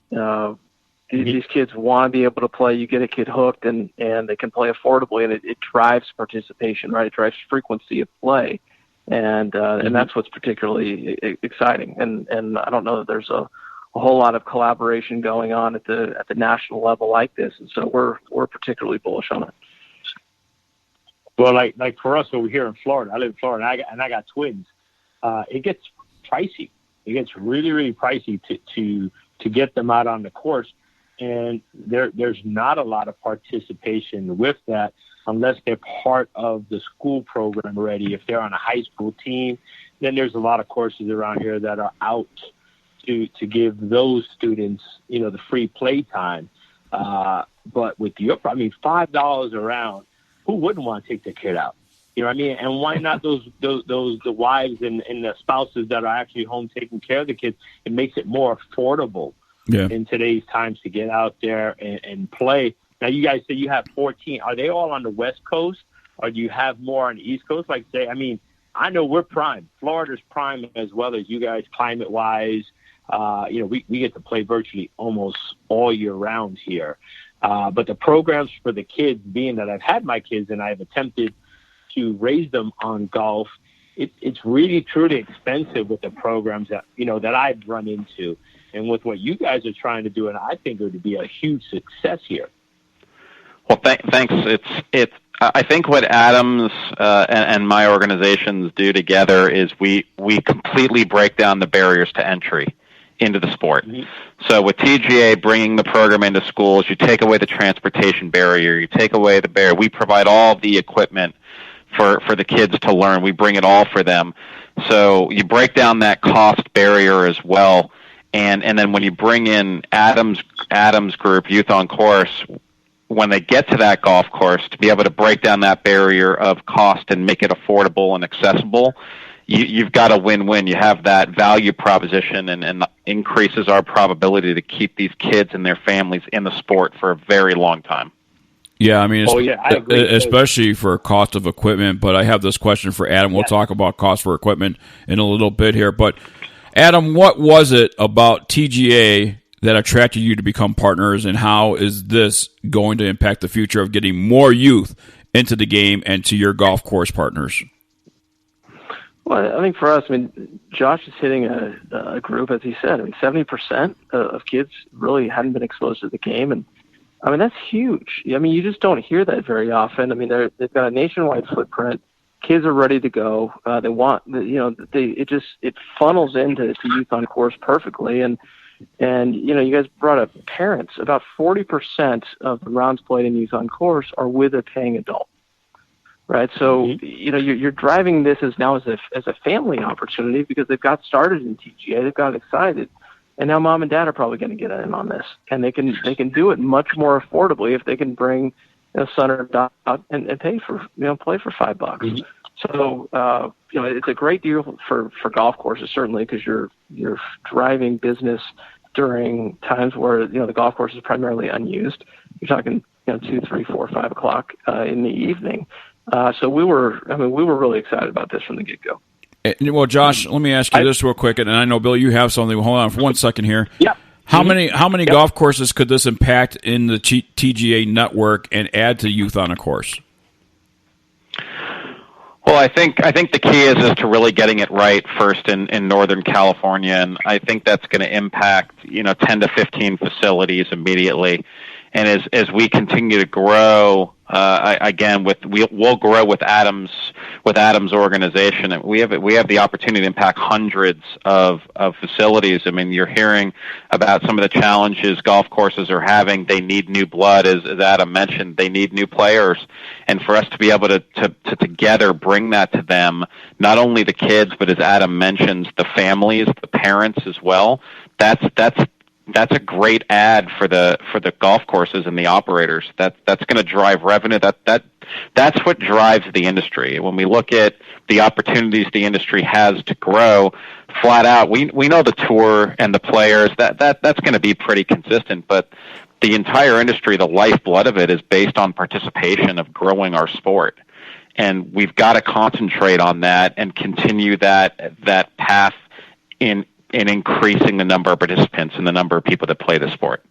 These kids want to be able to play. You get a kid hooked, and they can play affordably, and it drives participation, right? It drives frequency of play, and that's what's particularly exciting. And I don't know that there's a whole lot of collaboration going on at the national level like this, and so we're particularly bullish on it. Well, like for us over here in Florida, I live in Florida, and I got twins. It gets pricey. It gets really, really pricey to get them out on the course, and there's not a lot of participation with that unless they're part of the school program already. If they're on a high school team, then there's a lot of courses around here that are out to give those students, the free play time. But with $5 a round, who wouldn't want to take their kid out? You know what I mean? And why not the wives and the spouses that are actually home taking care of the kids? It makes it more affordable in today's times to get out there and play. Now, you guys say you have 14. Are they all on the West Coast, or do you have more on the East Coast? I know we're prime. Florida's prime as well as you guys, climate-wise. We get to play virtually almost all year round here. But the programs for the kids, being that I've had my kids and I've attempted to raise them on golf, it's really truly expensive with the programs that that I've run into, and with what you guys are trying to do, and I think it would be a huge success here. Well, thanks. I think what Adams and my organizations do together is we completely break down the barriers to entry into the sport. So with TGA bringing the program into schools, you take away the transportation barrier, you take away the barrier. We provide all the equipment for the kids to learn. We bring it all for them. So you break down that cost barrier as well. And then when you bring in Adam's group, Youth on Course, when they get to that golf course, to be able to break down that barrier of cost and make it affordable and accessible, you've got a win-win. You have that value proposition, and increases our probability to keep these kids and their families in the sport for a very long time. Yeah, I mean, I agree. Especially for cost of equipment. But I have this question for Adam. We'll talk about cost for equipment in a little bit here. But Adam, what was it about TGA that attracted you to become partners, and how is this going to impact the future of getting more youth into the game and to your golf course partners? Well, I think for us, Josh is hitting a group, as he said. 70% of kids really hadn't been exposed to the game, and that's huge. You just don't hear that very often. They've got a nationwide footprint. Kids are ready to go. They want, it funnels into Youth on Course perfectly, and And, you know, you guys brought up parents. About 40% of the rounds played in youth on course are with a paying adult, right? So, you know, you're driving this as a family opportunity because they've got started in TGA, they've got excited, and now mom and dad are probably going to get in on this, and they can do it much more affordably if they can bring a son or daughter out and pay for, you know, play for $5. So, you know, it's a great deal for golf courses, certainly, because you're driving business during times where, you know, the golf course is primarily unused. You're talking, you know, 2, 3, 4, 5 o'clock in the evening. So we were really excited about this from the get-go. Well, Josh, let me ask you this real quick, and I know, Bill, you have something. Hold on for 1 second here. Yeah. How many golf courses could this impact in the TGA network and add to youth on a course? Well, I think the key is to really getting it right first in Northern California, and I think that's going to impact, you know, 10 to 15 facilities immediately. And as we continue to grow, we'll grow with Adam's organization, and we have the opportunity to impact hundreds of facilities. I mean, you're hearing about some of the challenges golf courses are having. They need new blood, as Adam mentioned. They need new players, and for us to be able to together bring that to them, not only the kids, but as Adam mentions, the families, the parents as well. That's a great ad for the golf courses and the operators. That's going to drive revenue. That's what drives the industry. When we look at the opportunities the industry has to grow, flat out, we know the tour and the players that's going to be pretty consistent. But the entire industry, the lifeblood of it, is based on participation of growing our sport, and we've got to concentrate on that and continue that path in increasing the number of participants and the number of people that play the sport.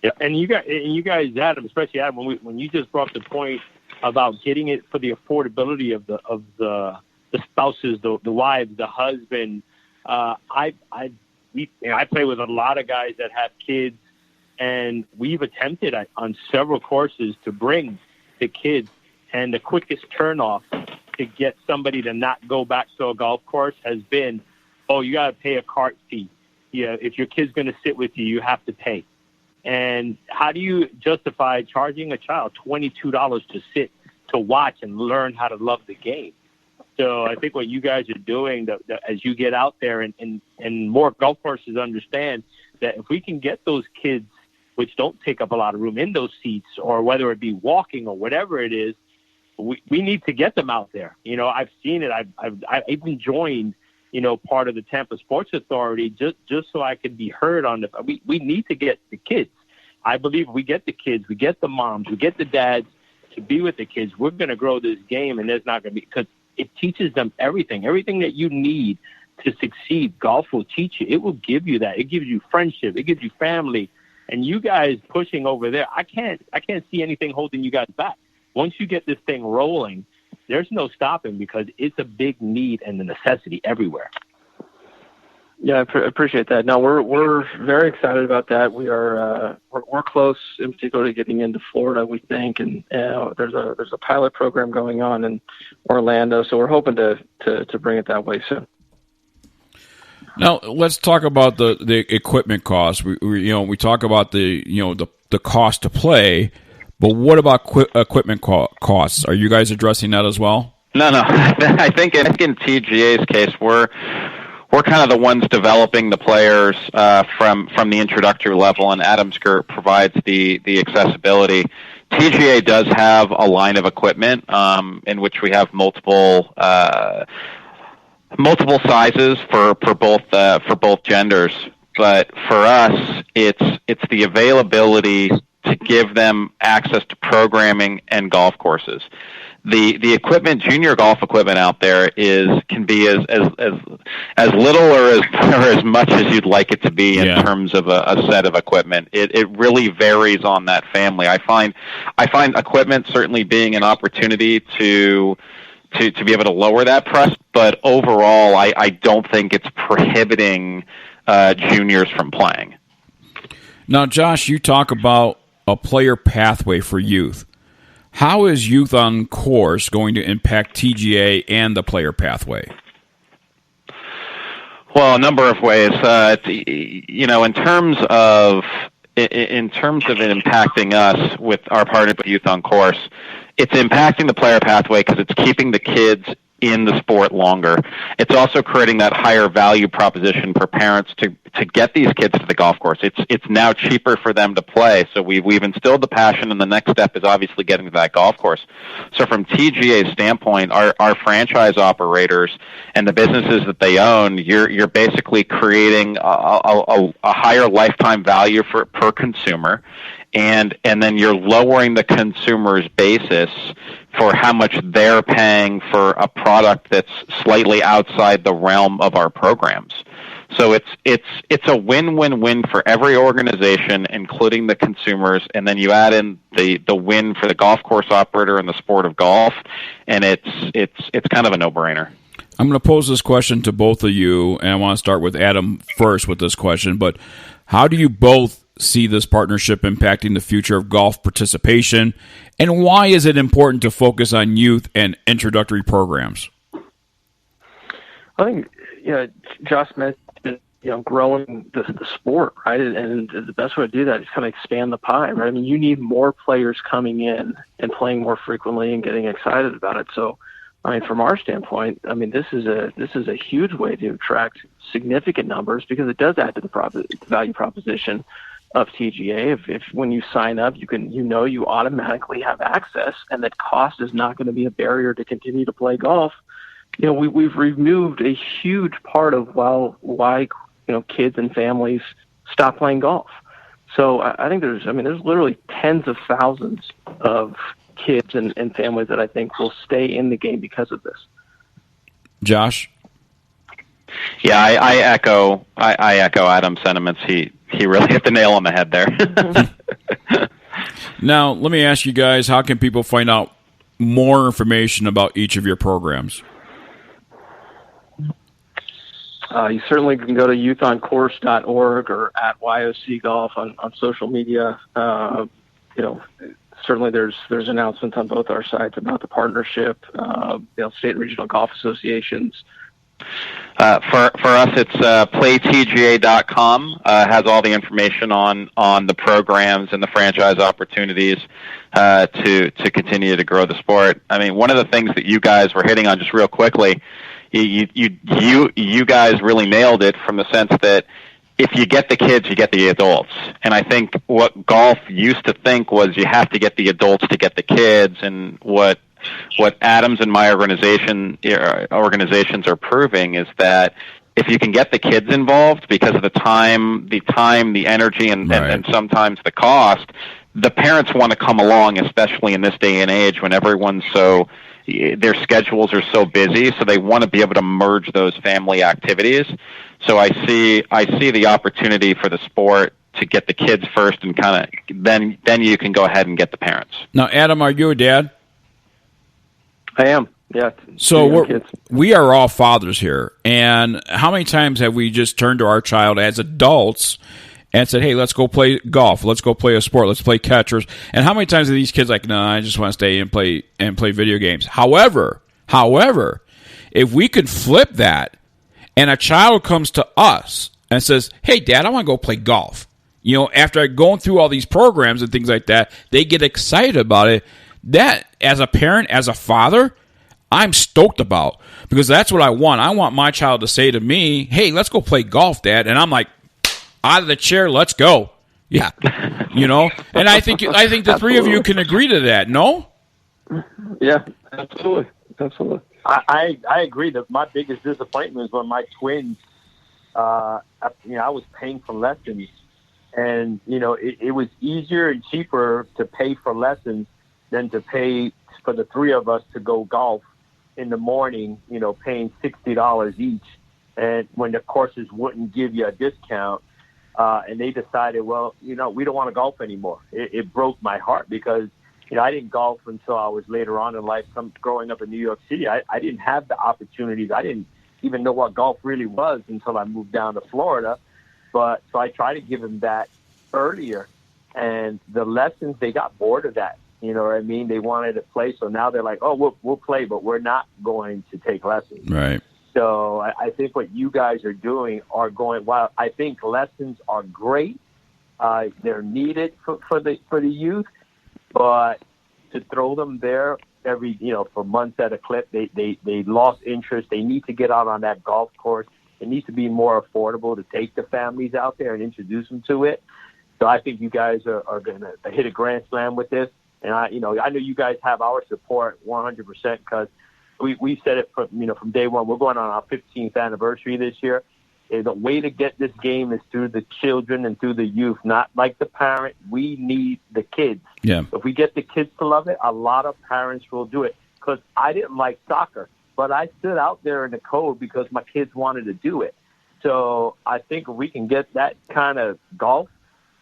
Yeah, and you guys, Adam, especially Adam, when you just brought up the point about getting it for the affordability of the spouses, the wives, the husband. I play with a lot of guys that have kids, and we've attempted on several courses to bring the kids, and the quickest turnoff to get somebody to not go back to a golf course has been, oh, you got to pay a cart fee. Yeah, if your kid's going to sit with you, you have to pay. And how do you justify charging a child $22 to sit, to watch, and learn how to love the game? So I think what you guys are doing, as you get out there and more golf courses understand that if we can get those kids, which don't take up a lot of room, in those seats, or whether it be walking or whatever it is, we need to get them out there. You know, I've seen it. I've even joined, you know, part of the Tampa Sports Authority just so I could be heard on the. We need to get the kids. I believe if we get the kids, we get the moms, we get the dads to be with the kids, we're going to grow this game, and there's not going to be, because it teaches them everything that you need to succeed. Golf will teach you. It will give you that. It gives you friendship. It gives you family. And you guys pushing over there, I can't see anything holding you guys back. Once you get this thing rolling, there's no stopping, because it's a big need and a necessity everywhere. Yeah, I appreciate that. No, we're very excited about that. We are we're close, in particular, to getting into Florida, we think, and there's a pilot program going on in Orlando, so we're hoping to bring it that way soon. Now let's talk about the equipment costs. We talk about the cost to play, but what about equipment costs? Are you guys addressing that as well? No. I think in TGA's case, we're kind of the ones developing the players from the introductory level, and Adam's group provides the accessibility. TGA does have a line of equipment in which we have multiple sizes for both genders, but for us, it's the availability to give them access to programming and golf courses. The equipment, junior golf equipment out there can be as little or as much as you'd like it to be in terms of a set of equipment. It really varies on that family. I find equipment certainly being an opportunity to be able to lower that price, but overall, I don't think it's prohibiting juniors from playing. Now, Josh, you talk about a player pathway for youth. How is youth on course going to impact TGA and the player pathway? Well, a number of ways. In terms of it impacting us with our partnership with Youth on Course, it's impacting the player pathway because it's keeping the kids in the sport longer. It's also creating that higher value proposition for parents to get these kids to the golf course. It's now cheaper for them to play. So we've instilled the passion, and the next step is obviously getting to that golf course. So from TGA's standpoint, our franchise operators and the businesses that they own, you're basically creating a higher lifetime value per consumer, and then you're lowering the consumer's basis for how much they're paying for a product that's slightly outside the realm of our programs. So it's a win-win-win for every organization, including the consumers, and then you add in the win for the golf course operator and the sport of golf, and it's kind of a no-brainer. I'm going to pose this question to both of you, and I want to start with Adam first with this question, but how do you both see this partnership impacting the future of golf participation, and why is it important to focus on youth and introductory programs? I think, Josh mentioned, growing the sport, right? And the best way to do that is kind of expand the pie, right? I mean, you need more players coming in and playing more frequently and getting excited about it. So, I mean, from our standpoint, I mean, this is a huge way to attract significant numbers because it does add to the value proposition of TGA. If when you sign up, you automatically have access, and that cost is not going to be a barrier to continue to play golf. We've removed a huge part of why kids and families stop playing golf. So I think there's literally tens of thousands of kids and families that I think will stay in the game because of this. Josh? Yeah, I echo Adam's sentiments. He really hit the nail on the head there. Now, let me ask you guys, how can people find out more information about each of your programs? You certainly can go to youthoncourse.org or at YOC Golf on social media. Certainly there's announcements on both our sites about the partnership, state and regional golf associations. For us, it's playtga.com. Has all the information on the programs and the franchise opportunities to continue to grow the sport. I mean, one of the things that you guys were hitting on just real quickly, you guys really nailed it from the sense that if you get the kids, you get the adults. And I think what golf used to think was you have to get the adults to get the kids, and what Adams and my organizations are proving is that if you can get the kids involved because of the time, the energy, and sometimes the cost, the parents want to come along, especially in this day and age when their schedules are so busy, so they want to be able to merge those family activities. So I see the opportunity for the sport to get the kids first, and kind of then you can go ahead and get the parents. Now, Adam, are you a dad? I am, yeah. So we are all fathers here, and how many times have we just turned to our child as adults and said, hey, let's go play golf, let's go play a sport, let's play catchers? And how many times are these kids like, no, I just want to stay and play video games? However, if we could flip that, and a child comes to us and says, hey, Dad, I want to go play golf. After going through all these programs and things like that, they get excited about it. That, as a parent, as a father, I'm stoked about, because that's what I want. I want my child to say to me, hey, let's go play golf, Dad. And I'm like, out of the chair, let's go. Yeah. And I think the three of you can agree to that, no? Yeah, absolutely. I agree that my biggest disappointment was when my twins, I was paying for lessons, and, it was easier and cheaper to pay for lessons than to pay for the three of us to go golf in the morning, paying $60 each. And when the courses wouldn't give you a discount, and they decided, well, we don't want to golf anymore. It broke my heart because, I didn't golf until I was later on in life. Growing up in New York City, I didn't have the opportunities. I didn't even know what golf really was until I moved down to Florida. So I tried to give them that earlier. And the lessons, they got bored of that. You know what I mean? They wanted to play, so now they're like, oh, we'll play, but we're not going to take lessons. Right. So I think what you guys are doing are going, while I think lessons are great, they're needed for the youth, but to throw them there for months at a clip, they lost interest. They need to get out on that golf course. It needs to be more affordable to take the families out there and introduce them to it. So I think you guys are going to hit a grand slam with this. And I know you guys have our support 100% because we said it from day one. We're going on our 15th anniversary this year. The way to get this game is through the children and through the youth, not like the parent. We need the kids. Yeah. If we get the kids to love it, a lot of parents will do it. Because I didn't like soccer, but I stood out there in the cold because my kids wanted to do it. So I think if we can get that kind of golf,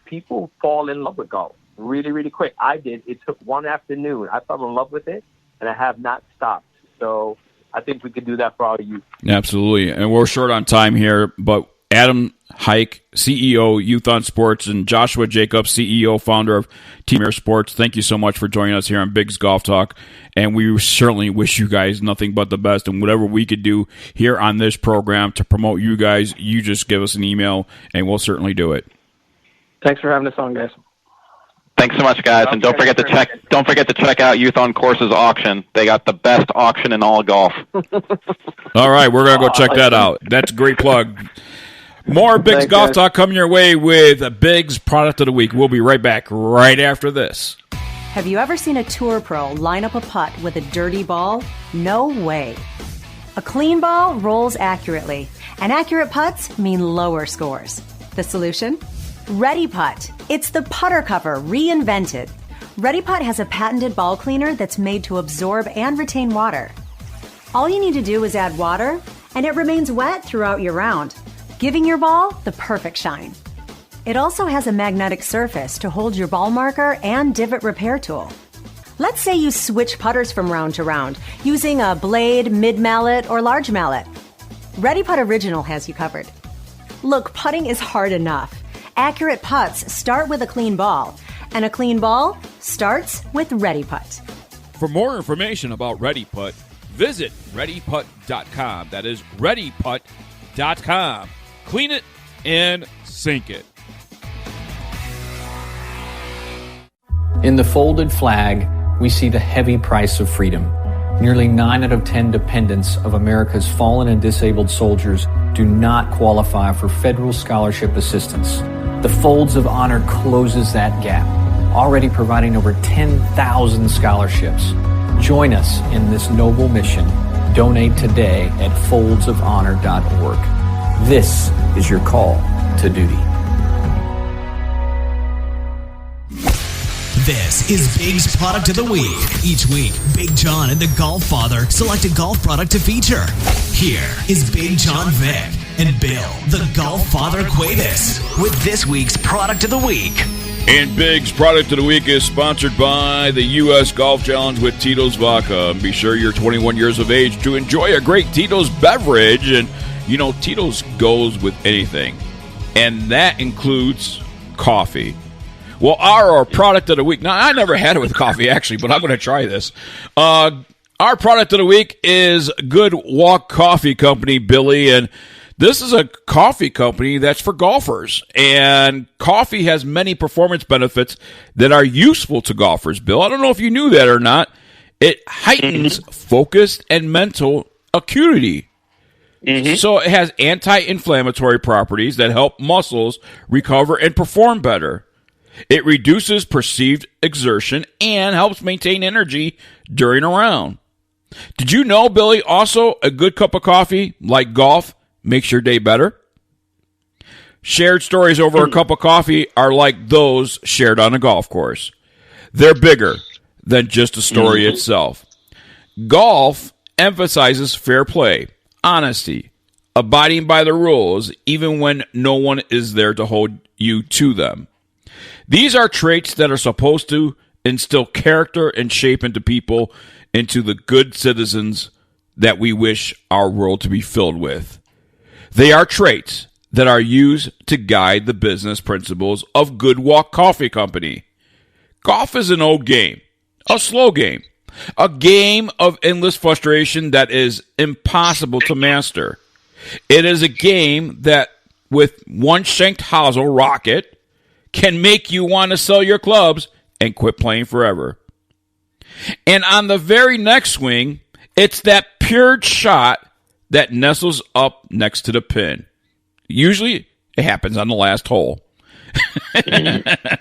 people fall in love with golf really, really quick. I did. It took one afternoon. I fell in love with it, and I have not stopped. So I think we could do that for all of you. Absolutely. And we're short on time here, but Adam Hike, CEO, Youth on Sports, and Joshua Jacobs, CEO, founder of Team Air Sports, thank you so much for joining us here on Bigg's Golf Talk. And we certainly wish you guys nothing but the best. And whatever we could do here on this program to promote you guys, you just give us an email, and we'll certainly do it. Thanks for having us on, guys. Thanks so much, guys, and don't forget to check out Youth on Course's auction. They got the best auction in all golf. All right, we're gonna go check that out. That's a great plug. More Bigg's Golf Talk coming your way with Bigg's Product of the Week. We'll be right back right after this. Have you ever seen a tour pro line up a putt with a dirty ball? No way. A clean ball rolls accurately, and accurate putts mean lower scores. The solution? Ready Putt. It's the putter cover reinvented. Ready Putt has a patented ball cleaner that's made to absorb and retain water. All you need to do is add water, and it remains wet throughout your round, giving your ball the perfect shine. It also has a magnetic surface to hold your ball marker and divot repair tool. Let's say you switch putters from round to round using a blade, mid-mallet, or large mallet. Ready Putt Original has you covered. Look, putting is hard enough. Accurate putts start with a clean ball, and a clean ball starts with Ready Putt. For more information about Ready Putt, visit ReadyPutt.com. That is ReadyPutt.com. Clean it and sink it. In the folded flag, we see the heavy price of freedom. Nearly 9 out of 10 dependents of America's fallen and disabled soldiers do not qualify for federal scholarship assistance. The Folds of Honor closes that gap, already providing over 10,000 scholarships. Join us in this noble mission. Donate today at foldsofhonor.org. This is your call to duty. This is Bigg's Product of the Week. Each week, Big John and the GolfFather select a golf product to feature. Here is Big John Vick and Bill, the GolfFather Cuebas, with this week's Product of the Week. And Bigg's Product of the Week is sponsored by the U.S. Golf Challenge with Tito's Vodka. Be sure you're 21 years of age to enjoy a great Tito's beverage. And, you know, Tito's goes with anything. And that includes coffee. Well, our product of the week, now I never had it with coffee actually, but I'm going to try this. Our product of the week is Good Walk Coffee Company, Billy, and this is a coffee company that's for golfers, and coffee has many performance benefits that are useful to golfers, Bill. I don't know if you knew that or not. It heightens focus and mental acuity. So it has anti-inflammatory properties that help muscles recover and perform better. It reduces perceived exertion and helps maintain energy during a round. Did you know, Billy, also a good cup of coffee, like golf, makes your day better? Shared stories over a cup of coffee are like those shared on a golf course. They're bigger than just a story itself. Golf emphasizes fair play, honesty, abiding by the rules, even when no one is there to hold you to them. These are traits that are supposed to instill character and shape into people, into the good citizens that we wish our world to be filled with. They are traits that are used to guide the business principles of Good Walk Coffee Company. Golf is an old game, a slow game, a game of endless frustration that is impossible to master. It is a game that, with one shanked hosel rocket, can make you want to sell your clubs and quit playing forever. And on the very next swing, it's that pure shot that nestles up next to the pin. Usually, it happens on the last hole.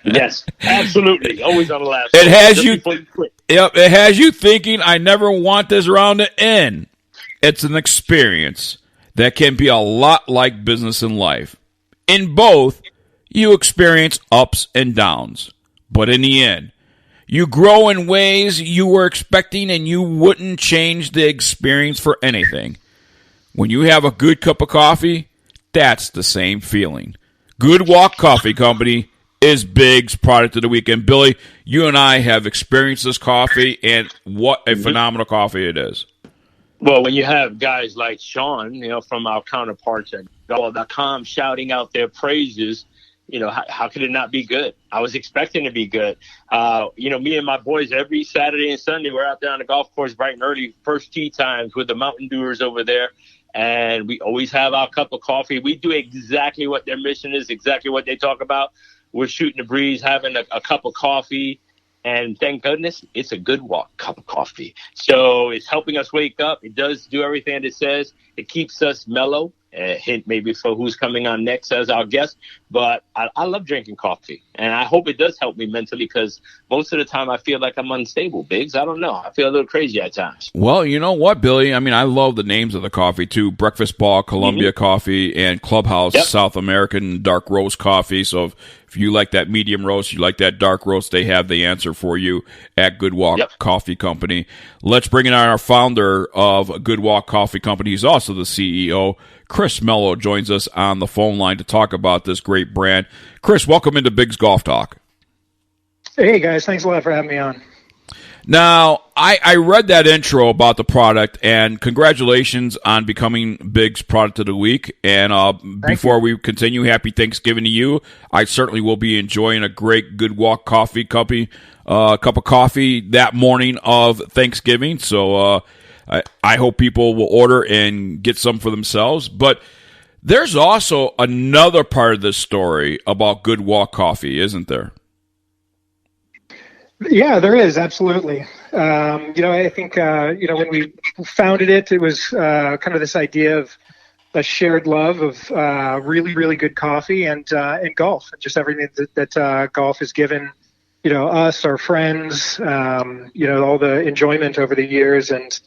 Yes, absolutely. Always on the last. It has you. Yep, it has you thinking, I never want this round to end. It's an experience that can be a lot like business and life. In both, you experience ups and downs, but in the end, you grow in ways you were expecting, and you wouldn't change the experience for anything. When you have a good cup of coffee, that's the same feeling. Good Walk Coffee Company is Bigg's product of the week. And Billy, you and I have experienced this coffee, and what a phenomenal coffee it is. Well, when you have guys like Sean, from our counterparts at golf.com shouting out their praises, how could it not be good? I was expecting to be good. Me and my boys every Saturday and Sunday, we're out there on the golf course bright and early, first tee times with the Mountain Dewers over there. And we always have our cup of coffee. We do exactly what their mission is, exactly what they talk about. We're shooting the breeze, having a cup of coffee. And thank goodness, it's a Good Walk cup of coffee. So it's helping us wake up. It does do everything it says. It keeps us mellow. A hint maybe for who's coming on next as our guest. But I love drinking coffee. And I hope it does help me mentally, because most of the time I feel like I'm unstable, Biggs. I don't know. I feel a little crazy at times. Well, you know what, Billy? I mean, I love the names of the coffee, too. Breakfast Ball, Columbia Coffee, and Clubhouse South American Dark Roast Coffee. So if you like that medium roast, you like that dark roast, they have the answer for you at Good Walk Coffee Company. Let's bring in our founder of Good Walk Coffee Company. He's also the CEO. Chris Mello joins us on the phone line to talk about this great brand. Chris, welcome into Bigg's Golf Talk. Hey, guys. Thanks a lot for having me on. Now, I read that intro about the product, and congratulations on becoming Bigg's Product of the Week. And before we continue, happy Thanksgiving to you. I certainly will be enjoying a great Good Walk Coffee cup of coffee that morning of Thanksgiving. So I hope people will order and get some for themselves. But there's also another part of this story about Good Walk Coffee, isn't there? Yeah, there is, absolutely. I think, when we founded it, it was kind of this idea of a shared love of really, really good coffee and golf, and just everything that golf has given, us, our friends, all the enjoyment over the years. And,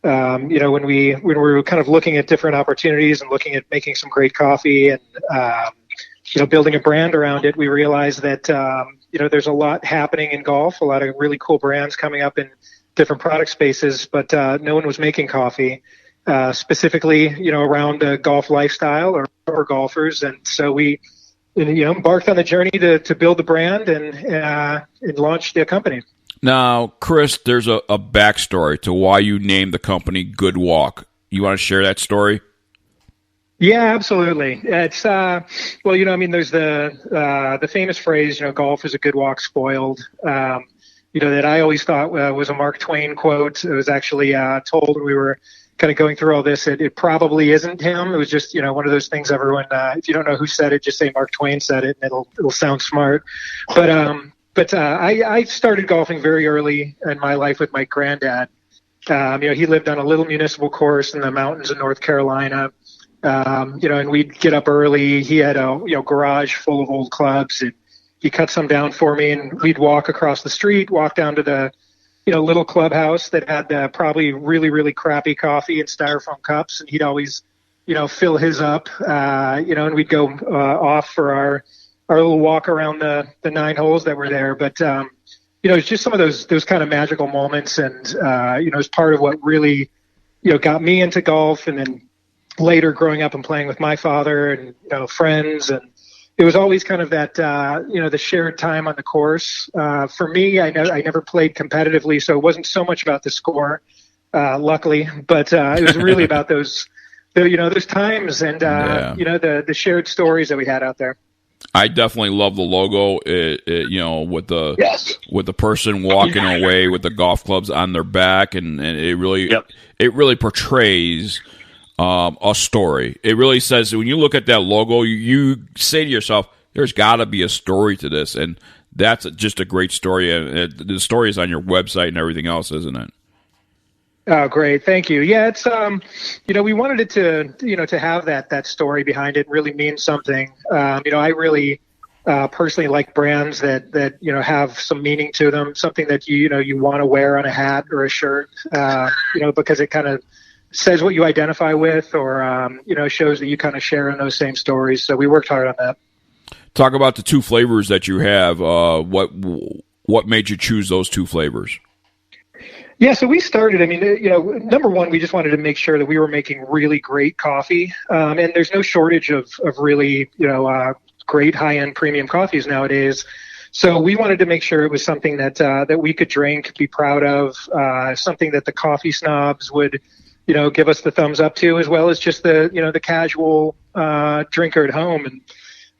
when we were kind of looking at different opportunities and looking at making some great coffee and, building a brand around it, we realized that, there's a lot happening in golf, a lot of really cool brands coming up in different product spaces, but no one was making coffee specifically, around a golf lifestyle or golfers. And so we, embarked on the journey to build the brand and launch the company. Now, Chris, there's a backstory to why you named the company Good Walk. You want to share that story? Yeah, absolutely. It's there's the famous phrase, golf is a good walk spoiled. That I always thought was a Mark Twain quote. It was actually told when we were kind of going through all this. It probably isn't him. It was just one of those things. Everyone, if you don't know who said it, just say Mark Twain said it, and it'll sound smart. But I started golfing very early in my life with my granddad. He lived on a little municipal course in the mountains of North Carolina. And we'd get up early. He had a garage full of old clubs, and he cut some down for me, and we'd walk across the street, walk down to the little clubhouse that had probably really, really crappy coffee in styrofoam cups, and he'd always fill his up, and we'd go off for our little walk around the 9 holes that were there. But it's just some of those kind of magical moments, and it's part of what really got me into golf. And then later growing up and playing with my father and friends, and it was always kind of that the shared time on the course. For me, I never played competitively, so it wasn't so much about the score, luckily, but it was really about those times and the shared stories that we had out there. I definitely love the logo. With the person walking away with the golf clubs on their back, and it really portrays a story. It really says, when you look at that logo, you say to yourself, there's got to be a story to this, and that's just a great story. And the story is on your website and everything else, isn't it? Oh, great. Thank you. Yeah, it's, we wanted it to have that story behind it, really mean something. I really personally like brands that have some meaning to them, something that you want to wear on a hat or a shirt, because it kind of says what you identify with, or shows that you kind of share in those same stories. So we worked hard on that. Talk about the 2 flavors that you have. What made you choose those 2 flavors? Yeah, so we started, number one, we just wanted to make sure that we were making really great coffee. And there's no shortage of really, great high-end premium coffees nowadays. So we wanted to make sure it was something that we could drink, be proud of, something that the coffee snobs would, give us the thumbs up to, as well as just the casual drinker at home. And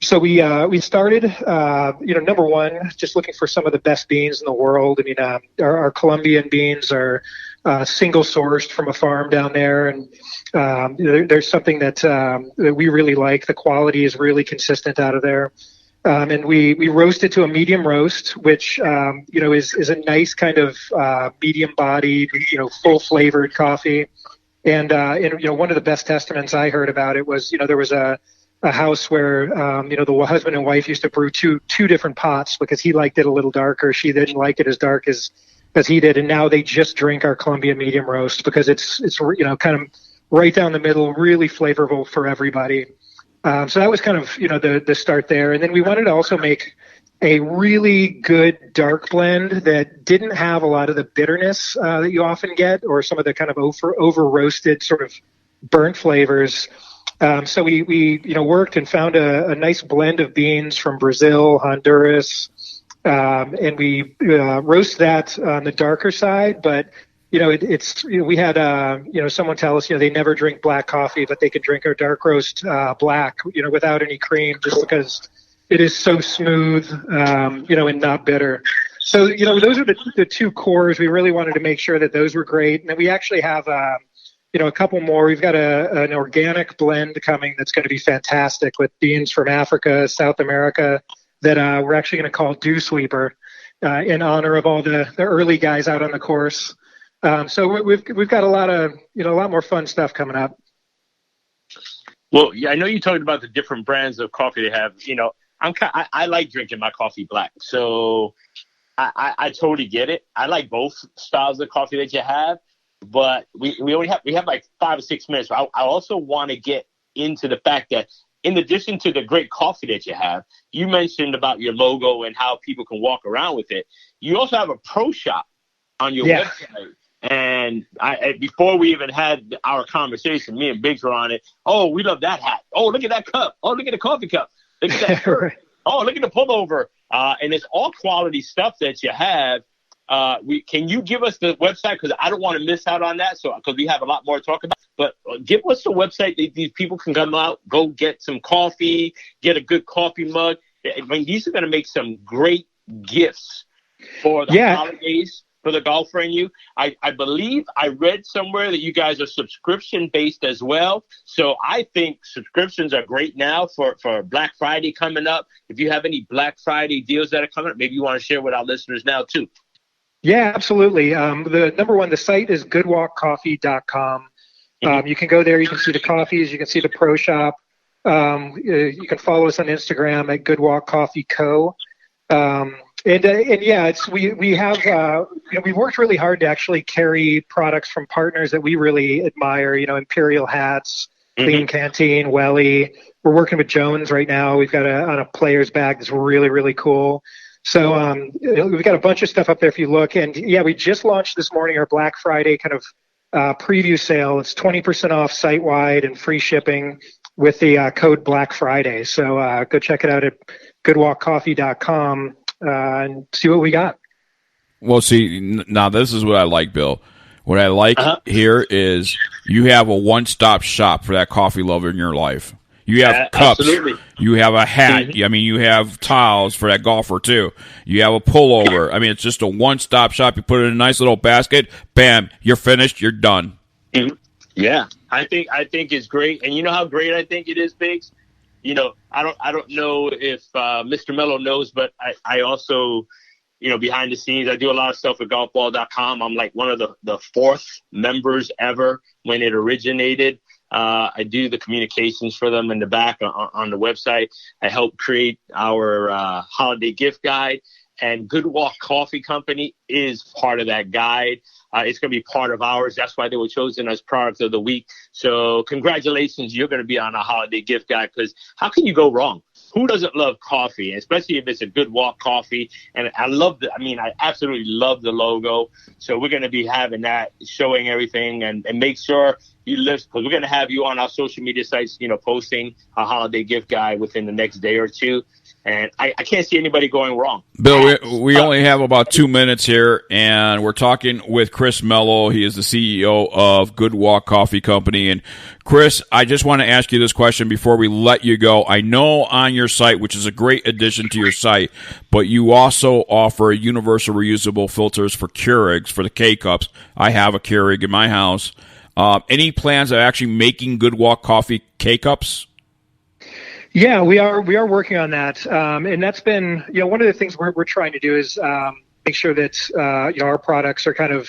so we started, number one, just looking for some of the best beans in the world. Our Colombian beans are single sourced from a farm down there, and there's something that we really like. The quality is really consistent out of there, and we roast it to a medium roast, which is a nice kind of medium bodied, full flavored coffee. And one of the best testaments I heard about it was there was a house where, the husband and wife used to brew two different pots because he liked it a little darker. She didn't like it as dark as he did. And now they just drink our Columbia medium roast because it's kind of right down the middle, really flavorful for everybody. So that was kind of, the start there. And then we wanted to also make a really good dark blend that didn't have a lot of the bitterness that you often get, or some of the kind of over roasted sort of burnt flavors. So we worked and found a nice blend of beans from Brazil, Honduras, and we roast that on the darker side. But we had someone tell us they never drink black coffee, but they could drink our dark roast black without any cream, just because it is so smooth and not bitter. So those are the 2 cores. We really wanted to make sure that those were great, and then we actually have a couple more. We've got an organic blend coming that's going to be fantastic with beans from Africa, South America, that we're actually going to call Dew Sweeper in honor of all the early guys out on the course. So we've got a lot more fun stuff coming up. Well, yeah, I know you talked about the different brands of coffee they have. I like drinking my coffee black, so I totally get it. I like both styles of coffee that you have. But we have like 5 or 6 minutes. I also want to get into the fact that in addition to the great coffee that you have, you mentioned about your logo and how people can walk around with it. You also have a pro shop on your website. And before we even had our conversation, me and Biggs were on it. Oh, we love that hat. Oh, look at that cup. Oh, look at the coffee cup. Look at that shirt. Oh, look at the pullover. And it's all quality stuff that you have. Can you give us the website? Because I don't want to miss out on that. Because we have a lot more to talk about. But give us the website that these people can come out, go get some coffee, get a good coffee mug. These are going to make some great gifts for the holidays for the golfer in you. I believe I read somewhere that you guys are subscription based as well. So I think subscriptions are great now for Black Friday coming up. If you have any Black Friday deals that are coming up, maybe you want to share with our listeners now too. Yeah, absolutely. The number one, the site is goodwalkcoffee.com. You can go there. You can see the coffees. You can see the pro shop. You can follow us on Instagram at Goodwalk Coffee Co. We have we've worked really hard to actually carry products from partners that we really admire. Imperial Hats, Clean Canteen, Welly. We're working with Jones right now. We've got on a player's bag that's really, really cool. So we've got a bunch of stuff up there if you look. And we just launched this morning our Black Friday kind of preview sale. It's 20% off site-wide and free shipping with the code Black Friday. So go check it out at goodwalkcoffee.com and see what we got. Well, see, now this is what I like, Bill. What I like here is you have a one-stop shop for that coffee lover in your life. You have cups. Absolutely. You have a hat. You have towels for that golfer, too. You have a pullover. It's just a one-stop shop. You put it in a nice little basket. Bam, you're finished. You're done. Yeah, I think it's great. And you know how great I think it is, Biggs? You know, I don't know if Mr. Mello knows, but I also, you know, behind the scenes, I do a lot of stuff with golfball.com. I'm like one of the fourth members ever when it originated. I do the communications for them in the back on the website. I help create our holiday gift guide, and Good Walk Coffee Company is part of that guide. It's going to be part of ours. That's why they were chosen as product of the week. So congratulations. You're going to be on a holiday gift guide, because how can you go wrong? Who doesn't love coffee, especially if it's a Good Walk coffee? And I absolutely love the logo. So we're going to be having that, showing everything, and make sure you list, because we're going to have you on our social media sites, you know, posting a holiday gift guide within the next day or two. And I can't see anybody going wrong. Bill, we only have about 2 minutes here, and we're talking with Chris Mello. He is the CEO of Good Walk Coffee Company. And Chris, I just want to ask you this question before we let you go. I know on your site, which is a great addition to your site, but you also offer universal reusable filters for Keurigs, for the K-Cups. I have a Keurig in my house. Any plans of actually making Good Walk Coffee K-Cups? Yeah, we are working on that, and that's been, you know, one of the things we're trying to do is make sure that you know, our products are kind of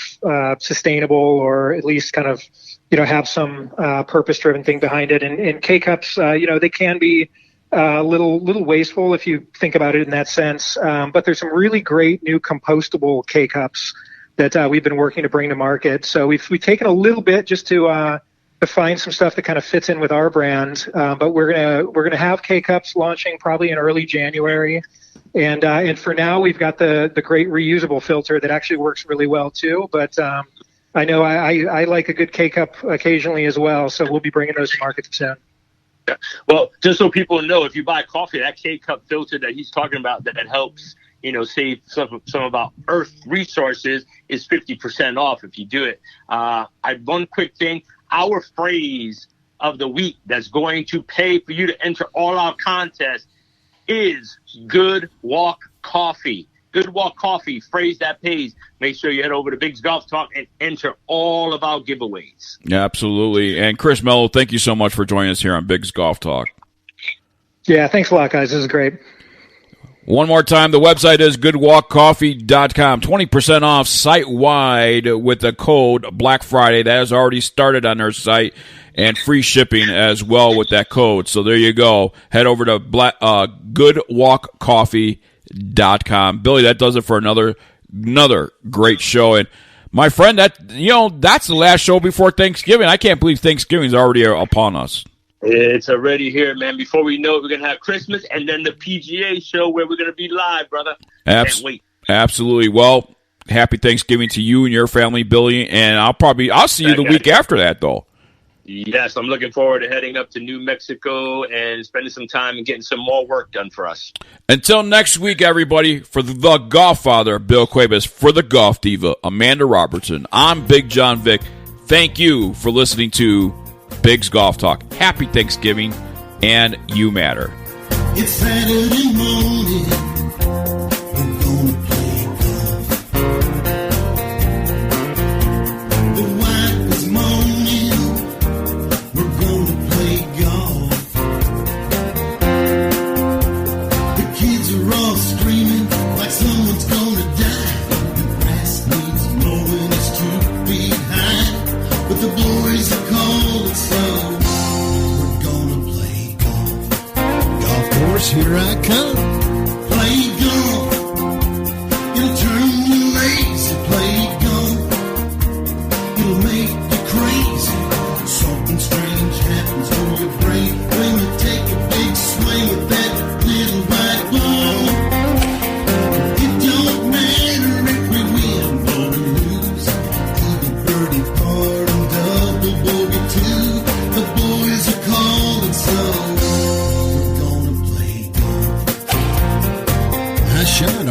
sustainable, or at least kind of, you know, have some purpose-driven thing behind it. And K-Cups, you know, they can be a little wasteful if you think about it in that sense. But there's some really great new compostable K-Cups that we've been working to bring to market. So we've taken a little bit just to find some stuff that kind of fits in with our brand. But we're gonna have K-Cups launching probably in early January. And for now, we've got the great reusable filter that actually works really well too. But I know I like a good K-Cup occasionally as well. So we'll be bringing those to market soon. Yeah. Well, just so people know, if you buy coffee, that K-Cup filter that he's talking about that helps, you know, save some of our earth resources is 50% off if you do it. One quick thing. Our phrase of the week that's going to pay for you to enter all our contests is Good Walk Coffee. Good Walk Coffee, phrase that pays. Make sure you head over to Bigg's Golf Talk and enter all of our giveaways. Yeah, absolutely. And Chris Mello, thank you so much for joining us here on Bigg's Golf Talk. Yeah, thanks a lot, guys. This is great. One more time, the website is goodwalkcoffee.com. 20% off site-wide with the code Black Friday. That has already started on their site, and free shipping as well with that code. So there you go. Head over to goodwalkcoffee.com. Billy, that does it for another great show. And my friend, that's the last show before Thanksgiving. I can't believe Thanksgiving's already upon us. It's already here, man. Before we know it, we're going to have Christmas and then the PGA show where we're going to be live, brother. Can't wait. Absolutely. Well, happy Thanksgiving to you and your family, Billy. And I'll see you the week after that, though. Yes, I'm looking forward to heading up to New Mexico and spending some time and getting some more work done for us. Until next week, everybody, for the GolfFather, Bill Cuebas, for the Golf Diva, Amanda Robertson, I'm Big John Vick. Thank you for listening to Bigg's Golf Talk. Happy Thanksgiving, and you matter. It's Saturday morning. We're gonna play golf. The wife is moaning. We're gonna play golf. The kids are all screaming like someone's gonna die. The grass needs mowing, it's 2 feet high. But the boys are cold, so we're gonna play golf. Golf course, here I come. Play golf. It'll turn you lazy. Play golf. It'll make you crazy. Something strange happens to your brain when you take a big swing with that little white ball. It don't matter if we win or we lose. Even birdie par and double bogey too. The boys are calling, so we're gonna play golf. Nice shot,